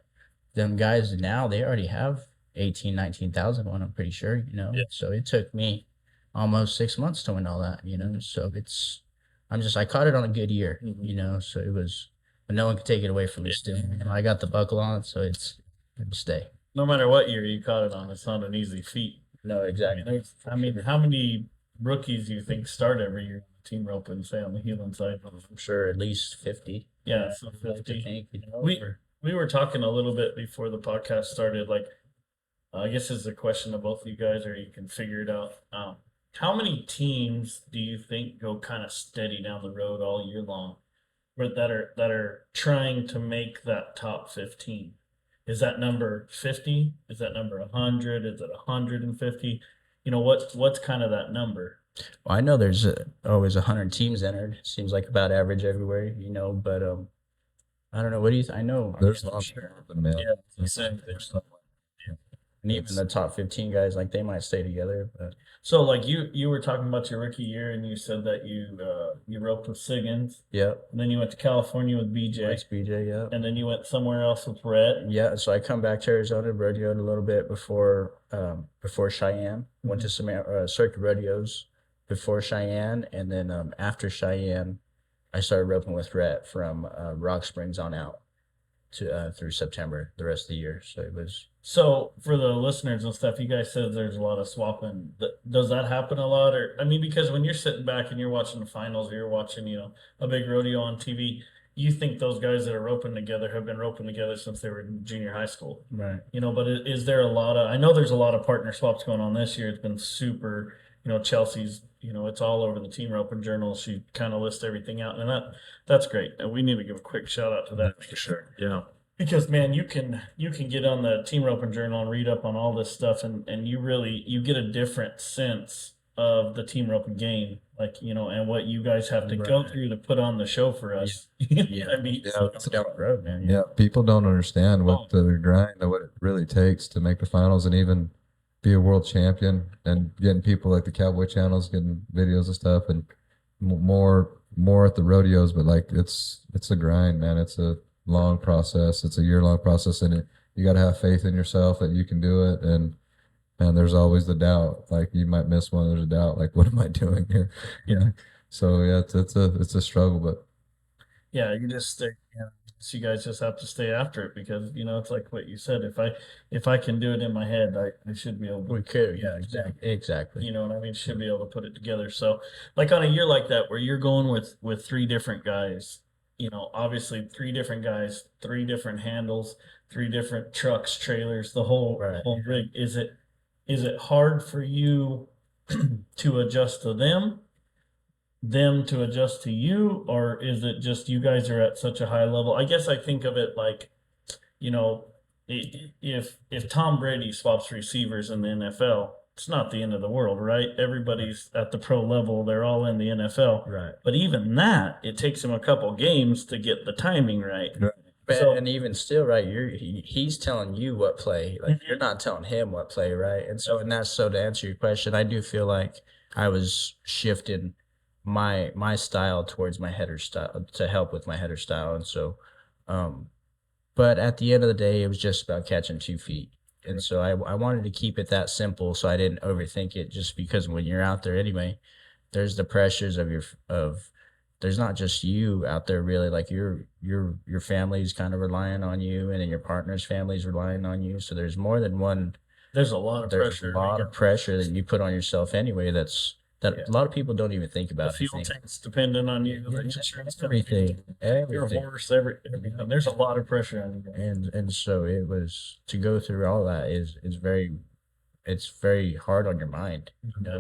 them guys now, they already have 18, 19,000 one, I'm pretty sure, you know. Yeah. So it took me almost 6 months to win all that, you know. So I caught it on a good year, you know. So it was, but no one could take it away from me still. You know, I got the buckle on, so it's to stay. no matter what year you caught it on, it's not an easy feat. No, exactly. I mean, how many rookies do you think start every year on the team rope and say on the heeling side? I'm sure at least 50. Yeah, so I'd like to 50. think, you know, We were talking a little bit before the podcast started. Like, I guess this is a question to both of you guys, or you can figure it out. How many teams do you think go kind of steady down the road all year long, but that are trying to make that top 15? Is that number 50? Is that number 100? Is it 150? You know, what's kind of that number? well, I know there's always 100 teams entered. Seems like about average everywhere, you know. But I don't know. What do you? I know There's I'm lots sure. of them, man. Yeah, there's And even the top 15 guys, like they might stay together. But So like you were talking about your rookie year, and you said that you roped with Siggins, yeah, and then you went to California with BJ, thanks BJ. Yeah, and then you went somewhere else with Rhett. yeah. So I come back to Arizona, rodeoed a little bit before Cheyenne. Went to some circuit rodeos before Cheyenne, and then after Cheyenne, I started roping with Rhett from Rock Springs on out to through September, the rest of the year. So it was. So for the listeners and stuff, you guys said there's a lot of swapping. Does that happen a lot? Or I mean, because when you're sitting back and you're watching the finals, or you're watching, you know, a big rodeo on TV, you think those guys that are roping together have been roping together since they were in junior high school. Right. You know, but is there a lot of, I know there's a lot of partner swaps going on this year. It's been super, you know, Chelsea's, you know, it's all over the Team Roping Journal. She kind of lists everything out, and that's great. And we need to give a quick shout out to that for sure. Yeah. Because man, you can get on the Team Roping Journal and read up on all this stuff, and you get a different sense of the team roping game, like, you know, and what you guys have to go Right. through to put on the show for us. Yeah. I mean, Yeah, It's down the road, man. Yeah, people don't understand what Oh. the grind of what it really takes to make the finals and even be a world champion, and getting people like the Cowboy channels getting videos and stuff, and more at the rodeos. But like it's a grind, man. It's a long process. It's a year-long process, and you got to have faith in yourself that you can do it. And man, there's always the doubt. Like you might miss one. There's a doubt. Like, what am I doing here? You know. So yeah, it's a struggle, but Yeah, you just stay. So you guys just have to stay after it because it's like what you said. If I can do it in my head, I should be able to. We could, yeah, exactly. You know what I mean? Should be able to put it together. So, like on a year like that, where you're going with three different guys, obviously three different guys, three different handles, three different trucks, trailers, the whole Right. whole rig. Is it hard for you to adjust to them to adjust to you, or is it just you guys are at such a high level? I guess I think of it like, you know, if Tom Brady swaps receivers in the NFL, it's not the end of the world, right? Everybody's at the pro level; they're all in the NFL. Right. But even that, it takes him a couple games to get the timing right. But, So- and even still, right, he's telling you what play, like you're not telling him what play, right? And so to answer your question, I do feel like I was shifting my style towards my header style to help with my header style, and so, but at the end of the day, it was just about catching 2 feet. And so I wanted to keep it that simple so I didn't overthink it, just because when you're out there anyway, there's the pressures of there's not just you out there really, like your family's kind of relying on you, and then your partner's family's relying on you. So there's more than one. There's a lot of There's pressure. a lot of pressure that you put on yourself anyway. That Yeah. a lot of people don't even think The about. fuel I think. tank's dependent on you. The Yeah, insurance everything, your everything. horse, everything. There's a lot of pressure on you. And so it was to go through all that is very, it's very hard on your mind,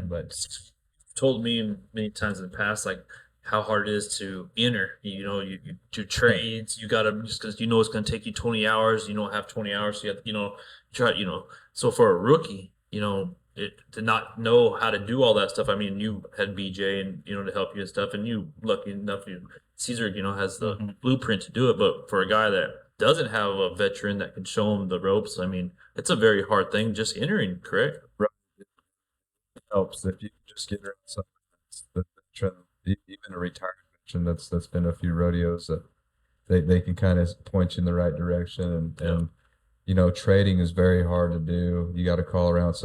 but Told me many times in the past, like how hard it is to enter. You do trades. You gotta just because it's gonna take you 20 hours. You don't have 20 hours, so you have to try. So for a rookie, to not know how to do all that stuff. I mean, you had BJ and to help you and stuff, and you lucky enough, Cesar, has the blueprint to do it. But for a guy that doesn't have a veteran that can show him the ropes, I mean, it's a very hard thing just entering. Correct? helps if you just get around something that's the veteran, even a retired veteran that's been a few rodeos, that they can kind of point you in the right direction, and trading is very hard to do. You got to call around.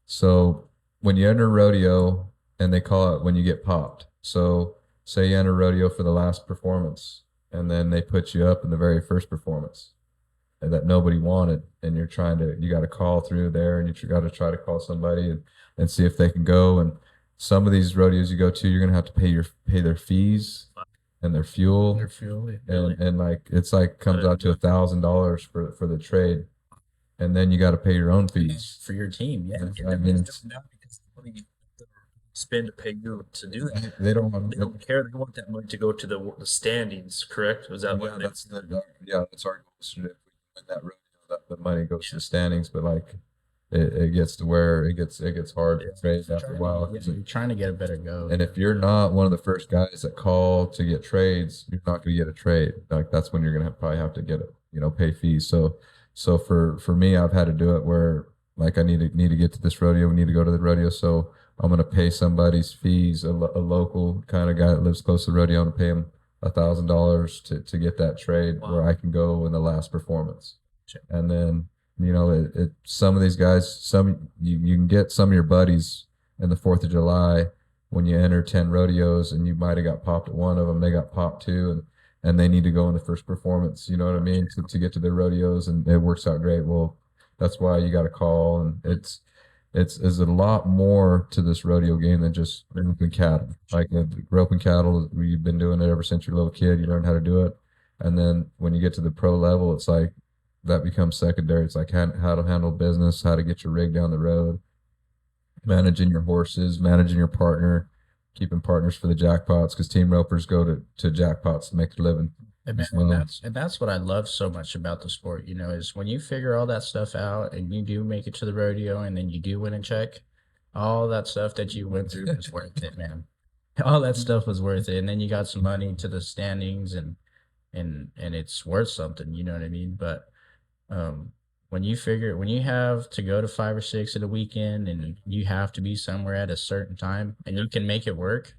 So when you enter a rodeo, and they call it when you get popped. So say you enter rodeo for the last performance, and then they put you up in the very first performance, and that nobody wanted, and you got to call through there, and you got to try to call somebody and see if they can go. And some of these rodeos you go to, you're gonna have to pay their fees and their fuel, and like it's like comes out to $1,000 for the trade, and then you got to pay your own fees. for your team, yeah. I mean, Spend to pay you to do that. they don't want. They don't care. They want that money to go to the standings. Correct? Was that what? That's our goal. If we win that rodeo, the money goes to the standings. But like, it gets to where it gets hard to trade after a while. Yeah, you're trying to get a better go. And if you're not one of the first guys that call to get trades, you're not going to get a trade. Like that's when you're going to probably have to get it, pay fees. So for me, I've had to do it where like I need to get to this rodeo. We need to go to the rodeo. So I'm going to pay somebody's fees, a local kind of guy that lives close to the rodeo, and pay him $1,000 to get that trade where I can go in the last performance. And then, some of these guys, you can get some of your buddies in the 4th of July when you enter 10 rodeos, and you might have got popped at one of them. They got popped too. And they need to go in the first performance, you know what I mean? To get to their rodeos, and it works out great. Well, that's why you got to call, and it's a lot more to this rodeo game than just roping cattle. Like roping cattle, you've been doing it ever since you're a little kid. You learn how to do it, and then when you get to the pro level, it's like that becomes secondary. It's like how to handle business, how to get your rig down the road, managing your horses, managing your partner, keeping partners for the jackpots, because team ropers go to jackpots to make their living. And that's what I love so much about the sport, is when you figure all that stuff out and you do make it to the rodeo and then you do win a check, all that stuff that you went through was worth it, man. All that stuff was worth it. And then you got some money to the standings, and it's worth something, you know what I mean? But when you have to go to 5 or 6 at a weekend, and you have to be somewhere at a certain time, and you can make it work,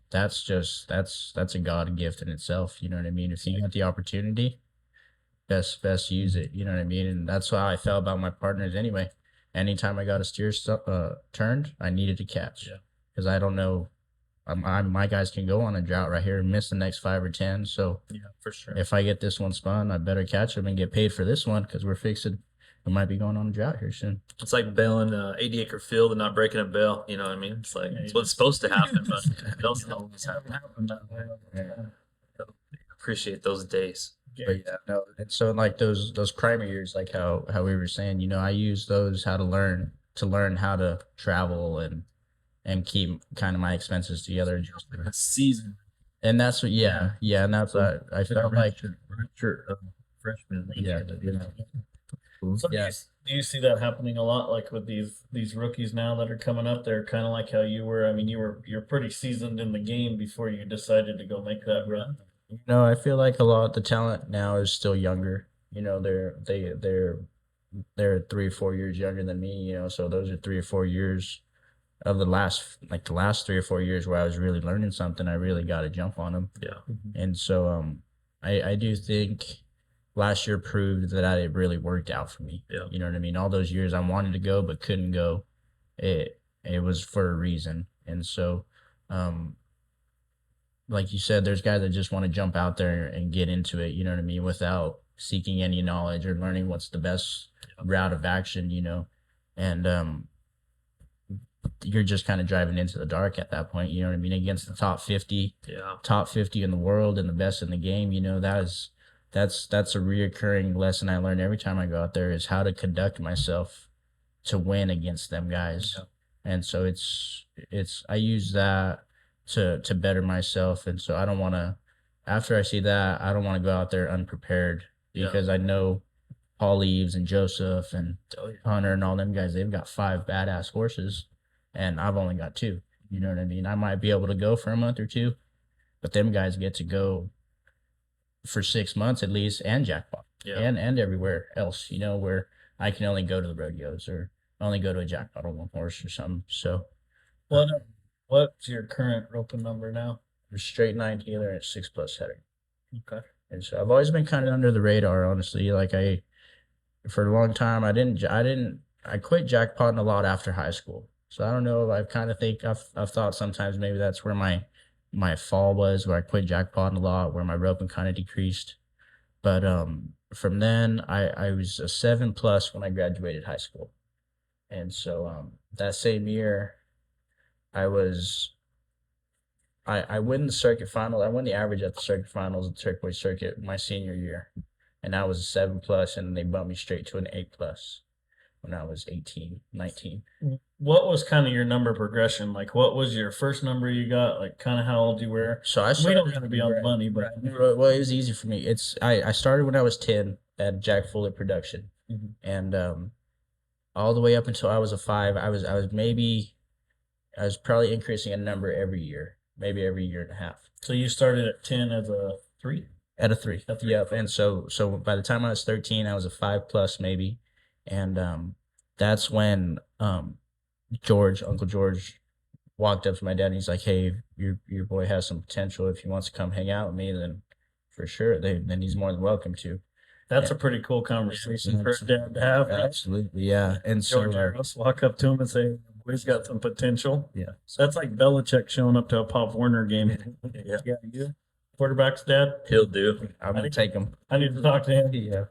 that's a God gift in itself. You know what I mean? If you got the opportunity, best use it. You know what I mean? And that's how I felt about my partners anyway. Anytime I got a steer turned, I needed to catch, because I don't know my guys can go on a drought right here and miss the next 5 or 10. So Yeah, for sure. if I get this one spun, I better catch them and get paid for this one because we might be going on a drought here soon. It's like bailing a 80-acre field and not breaking a bale. You know what I mean? It's like it's what's supposed to happen, but it doesn't always happen. Appreciate those days. But yeah, no. And so like those primer years, like how we were saying, you know, I use those how to learn how to travel and keep kind of my expenses together. Season. And that's what, and that's what I felt like. Freshman. Yeah, So Yeah. do you see that happening a lot, like with these rookies now that are coming up? They're kind of like how you were. I mean, you're pretty seasoned in the game before you decided to go make that run. You know, I feel like a lot the talent now is still younger. You know, they're 3 or 4 years younger than me. You know, so those are 3 or 4 years of the last 3 or 4 years where I was really learning something. I really got to jump on them. Yeah. And so I do think last year proved that it really worked out for me. Yeah. You know what I mean? All those years I wanted to go but couldn't go, it was for a reason. And so like you said, there's guys that just want to jump out there and get into it, you know what I mean, without seeking any knowledge or learning what's the best route of action, you know. And you're just kind of driving into the dark at that point, you know what I mean, against the top 50 in the world and the best in the game. You know, that's a reoccurring lesson I learned every time I go out there, is how to conduct myself to win against them guys. And so I use that to better myself. And so I don't want to, after I see that, I don't want to go out there unprepared, because I know Paul Eves and Joseph and Hunter and all them guys, they've got 5 badass horses and I've only got 2. You know what I mean? I might be able to go for a month or 2, but them guys get to go for 6 months at least, and jackpot and everywhere else, you know, where I can only go to the rodeos or only go to a jackpot on one horse or something. So What's your current roping number now? we're straight 9 healer and 6+ header. Okay. And so I've always been kind of under the radar, honestly. Like for a long time, I quit jackpotting a lot after high school. So I don't know. I've thought sometimes maybe that's where my fall was, where I quit jackpotting a lot, where my roping kind of decreased. But from then I was a 7+ when I graduated high school. And so that same year I win the circuit final. I won the average at the circuit finals at the turquoise circuit my senior year. And I was a 7+, and they bumped me straight to an 8+ when I was 18, 19. What was kind of your number progression? Like, what was your first number you got? Like, kind of how old you were? So We don't got to be on the money, but well, it was easy for me. I started when I was 10 at Jack Fuller Production, and all the way up until I was a 5, I was probably increasing a number every year, maybe every year and a half. So you started at 10 as a 3? At a 3. A 3. Yep. And so by the time I was 13, I was a 5+ maybe, and that's when Uncle George walked up to my dad and he's like, "Hey, your boy has some potential. If he wants to come hang out with me, then for sure, then he's more than welcome to." That's a pretty cool conversation for a dad to have. Right? Absolutely, yeah. And so George Harris walk up to him and say, "Boy's got some potential." Yeah. So that's like Belichick showing up to a Pop Warner game. Yeah. You quarterback's dad. He'll do. I'm gonna take him. I need to talk to him. Yeah.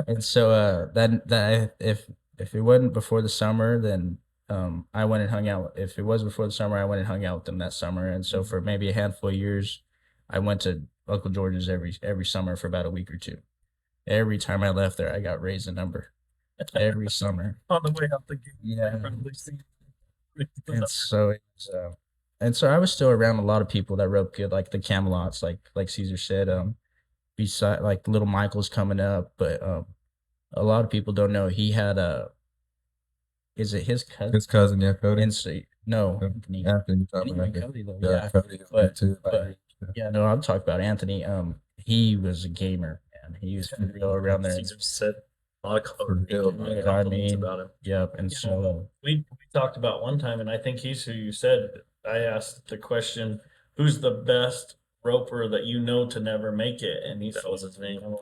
And so that if it wasn't before the summer, then I went and hung out. If it was before the summer, I went and hung out with them that summer. And so for maybe a handful of years, I went to Uncle George's every summer for about a week or 2. Every time I left there, I got raised a number. Every summer. On the way out the gate. Yeah. Probably seen- And so it was, and so I was still around a lot of people that roped good, like the Camelots, like Cesar said. Beside, like, Little Michael's coming up, but a lot of people don't know he had is it his cousin? His cousin, yeah, Cody. And so, no, Anthony, Anthony. you're talking about Cody, though, yeah, yeah. Cody is But- too. but- Yeah, no, I'm talking about Anthony. He was a gamer, man. He was for real around there. Cesar said a lot of For real. compliments about him. Yep, and so we talked about one time, and I think he's who you said. I asked the question, "Who's the best roper that you know to never make it?" And he That said, was his name. "Yeah, When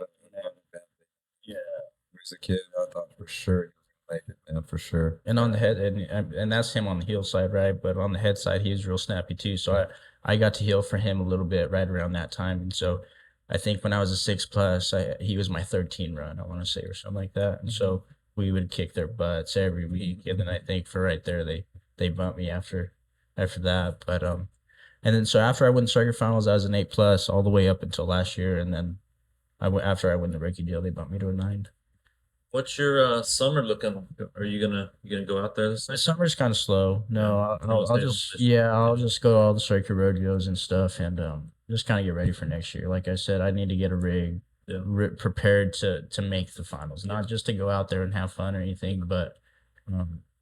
he was a kid, I thought for sure he was gonna make it. Yeah, for sure. And on the head, and that's him on the heel side, right? But on the head side, he was real snappy too. So I got to heel for him a little bit right around that time. And so I think when I was a 6+, he was my 13 run, I want to say, or something like that. And so we would kick their butts every week. And then I think for right there, they bumped me after that. But and then so after I won the striker finals, I was an 8+ all the way up until last year. And then after I won the rookie deal, they bumped me to a 9. What's your summer looking? Are you gonna go out there this The night? summer's kind of slow. No, I'll Stay home just this year. I'll just go to all the circuit rodeos and stuff, and just kind of get ready for next year. Like I said, I need to get a rig Yeah. prepared to make the finals, not just to go out there and have fun or anything, but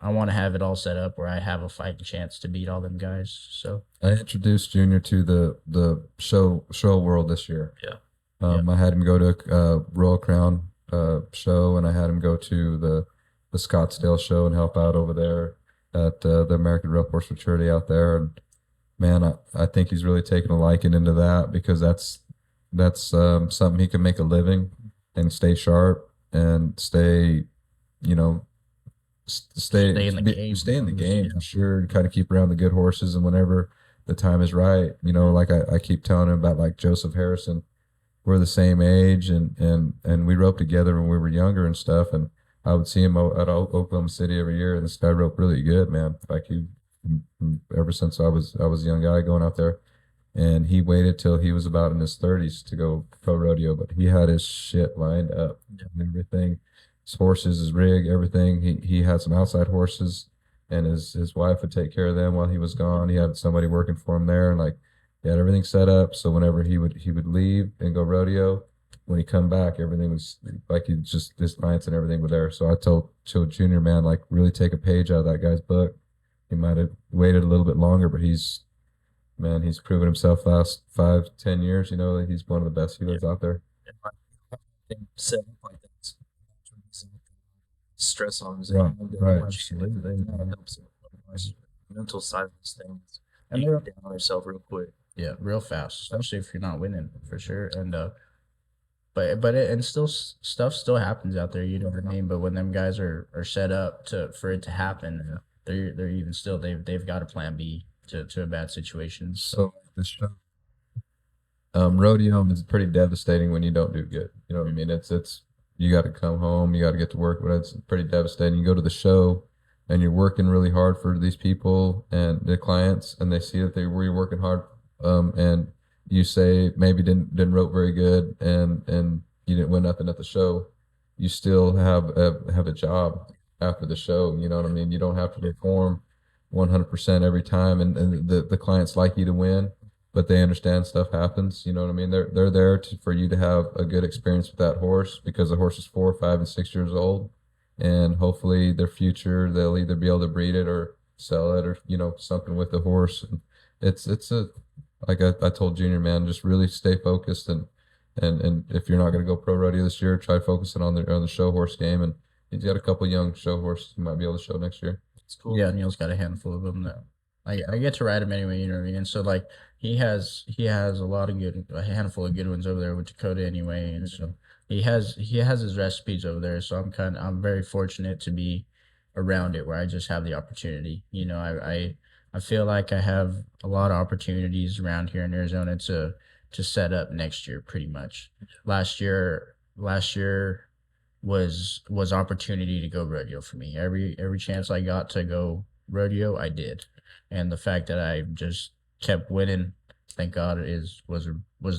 I want to have it all set up where I have a fighting chance to beat all them guys. So I introduced Junior to the show world this year. Yeah. I had him go to Royal Crown show, and I had him go to the Scottsdale show and help out over there at the American Rough Horse Maturity out there. And man, I think he's really taken a liking into that, because that's something he can make a living and stay sharp and stay, you know, Stay in the game. stay in the game for sure, and kind of keep around the good horses. And whenever the time is right, like I keep telling him about, like Joseph Harrison. We're the same age, and we roped together when we were younger and stuff. And I would see him at Oklahoma City every year, and this guy roped really good, man. Like ever since I was a young guy going out there, and he waited till he was about in his 30s to go pro rodeo, but he had his shit lined up and everything. His horses, his rig, everything. He had some outside horses, and his wife would take care of them while he was gone. He had somebody working for him there, and like. He had everything set up, so whenever he would leave and go rodeo, when he come back, everything was like his clients and everything were there. So I told Junior, man, like really take a page out of that guy's book. He might have waited a little bit longer, but he's proven himself last 5-10 years. That he's one of the best healers out there. Set up like that. Stress on his Right. Absolutely. That helps mental side of this thing. And You they're- get down on yourself real quick. Yeah, real fast, especially if you're not winning for sure. And stuff still happens out there, you know what I mean? But when them guys are set up for it to happen, they're even still they've got a plan B to a bad situation. So this show, rodeo is pretty devastating when you don't do good. You know what I mean? It's you got to come home, you got to get to work, but it's pretty devastating. You go to the show, and you're working really hard for these people and their clients, and they see that you're working hard, and you say maybe didn't rope very good, and you didn't win nothing at the show. You still have a job after the show. You know what I mean? You don't have to perform 100% every time, and the clients like you to win, but they understand stuff happens. You know what I mean? They're there for you to have a good experience with that horse, because the horse is 4, 5, and 6 years old. And hopefully their future, they'll either be able to breed it or sell it, or something with the horse. And it's like I told Junior, man, just really stay focused, and if you're not going to go pro rodeo this year, try focusing on the show horse game. And he's got a couple young show horses he might be able to show next year. It's cool. Yeah, Neil's got a handful of them that I get to ride him anyway, you know what I mean? And so like he has a handful of good ones over there with Dakota anyway, and so he has his recipes over there. So I'm very fortunate to be around it where I just have the opportunity. I feel like I have a lot of opportunities around here in Arizona to set up next year pretty much. Last year was opportunity to go rodeo for me. Every chance I got to go rodeo, I did. And the fact that I just kept winning, thank God, was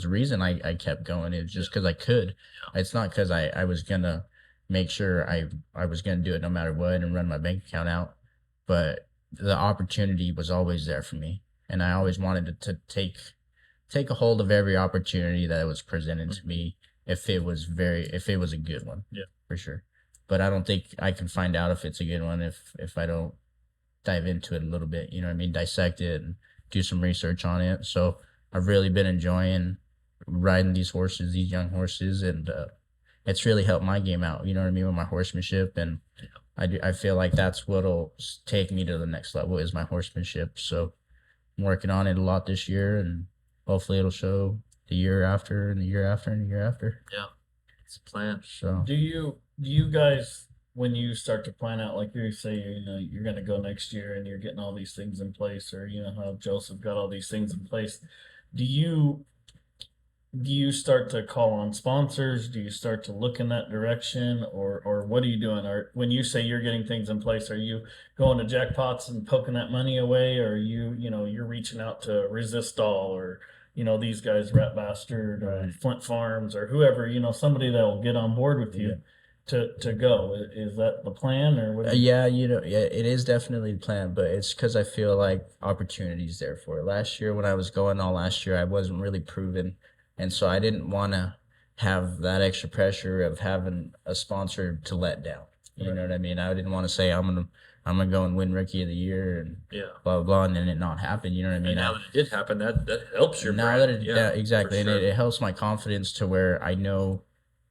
the reason I kept going. It's just because I could. It's not because I was gonna make sure I was gonna do it no matter what and run my bank account out, but the opportunity was always there for me, and I always wanted to take a hold of every opportunity that was presented to me if it was a good one. Yeah, for sure. But I don't think I can find out if it's a good one if I don't dive into it a little bit, you know what I mean? Dissect it and do some research on it. So I've really been enjoying riding these young horses, and it's really helped my game out, you know what I mean, with my horsemanship. And I feel like that's what'll take me to the next level is my horsemanship. So I'm working on it a lot this year, and hopefully it'll show the year after and the year after and the year after. Yeah, it's a plan. So Do you guys when you start to plan out, like you say, you're going to go next year and you're getting all these things in place, or how Joseph got all these things in place, do you start to call on sponsors? Do you start to look in that direction, or what are you doing? Or when you say you're getting things in place, are you going to jackpots and poking that money away, or are you're reaching out to Resistol, or these guys, Rat Bastard, or Flint Farms, or whoever, somebody that will get on board with you to go? Is that the plan, or what? Yeah, it is definitely the plan, but it's because I feel like opportunity's there for it. Last year when I was going all last year, I wasn't really proven, and so I didn't want to have that extra pressure of having a sponsor to let down. You know what I mean? I didn't want to say I'm gonna go and win Rookie of the Year and blah blah blah, and then it not happen. You know what I mean? And now that it did happen, that helps your now brand. that it, exactly, and sure. it helps my confidence to where I know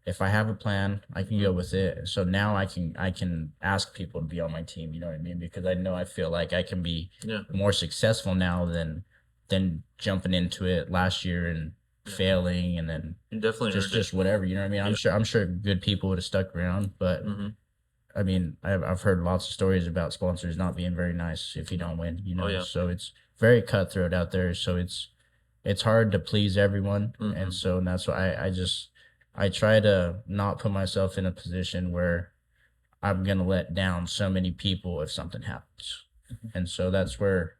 if I have a plan, I can go with it. So now I can ask people to be on my team. You know what I mean? Because I feel like I can be more successful now than jumping into it last year and failing, and then definitely just whatever. You know what I mean? I'm sure good people would have stuck around, but I mean, I've heard lots of stories about sponsors not being very nice if you don't win. So it's very cutthroat out there. So it's hard to please everyone, and so that's why I try to not put myself in a position where I'm gonna let down so many people if something happens, and so that's where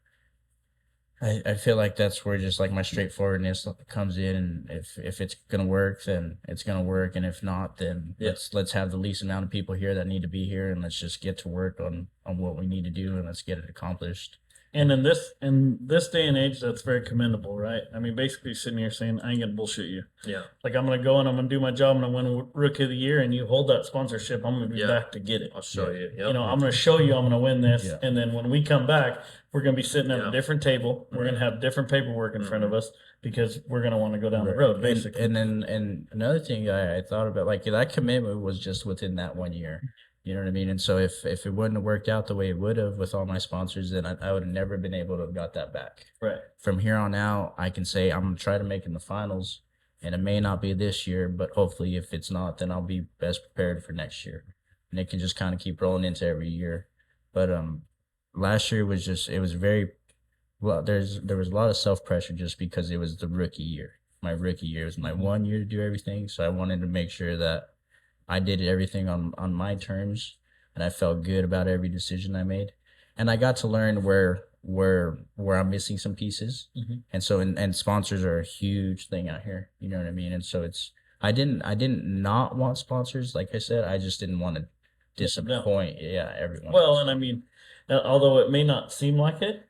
I feel like that's where just like my straightforwardness comes in, and if it's gonna work, then it's gonna work, and if not, then let's have the least amount of people here that need to be here, and let's just get to work on what we need to do, and let's get it accomplished. And in this day and age, that's very commendable, right? I mean, basically sitting here saying, I ain't gonna bullshit you. Yeah. Like, I'm gonna go and I'm gonna do my job, and I'm gonna win Rookie of the Year, and you hold that sponsorship, I'm gonna be back to get it. I'll show you. Yep. I'm gonna show you I'm gonna win this, and then when we come back, we're gonna be sitting at a different table. We're gonna have different paperwork in front of us because we're gonna want to go down the road, basically. And another thing I thought about, like, that commitment was just within that 1 year. You know what I mean? And so if it wouldn't have worked out the way it would have with all my sponsors, then I would have never been able to have got that back. Right. From here on out, I can say I'm going to try to make in the finals, and it may not be this year, but hopefully if it's not, then I'll be best prepared for next year. And it can just kind of keep rolling into every year. But last year was it was very, well, there was a lot of self-pressure just because it was the rookie year. My rookie year was my 1 year to do everything, so I wanted to make sure that I did everything on my terms, and I felt good about every decision I made. And I got to learn where I'm missing some pieces. And so and sponsors are a huge thing out here. You know what I mean? And so I didn't not want sponsors, like I said. I just didn't want to disappoint everyone. Well, and I mean, although it may not seem like it,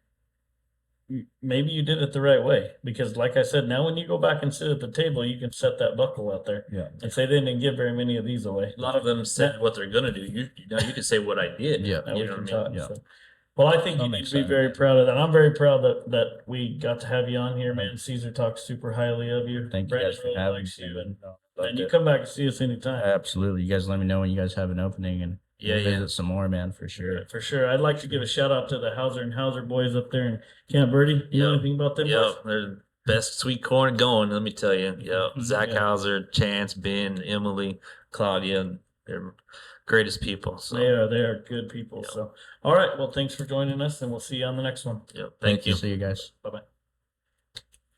maybe you did it the right way, because like I said, now when you go back and sit at the table, you can set that buckle out there and say they didn't give very many of these away. A lot of them said what they're gonna do. You can say what I did. Yeah. Now You we know can what I talk. mean? So. Well, I think you need to be very proud of that. I'm very proud that we got to have you on here, man. Cesar talks super highly of you. Thank you Brandon guys for really having likes me. you, and you come back and see us anytime. Absolutely. You guys let me know when you guys have an opening, and we'll visit some more, man, for sure. For sure. I'd like to give a shout out to the Hauser and Hauser boys up there in Camp Verde. You know anything about them? Yeah, they're the best sweet corn going, let me tell you. Yeah. Zach Hauser, Chance, Ben, Emily, Claudia, they're greatest people. So They are good people. So all right. Well, thanks for joining us, and we'll see you on the next one. yeah, thank you. See you guys. Bye-bye.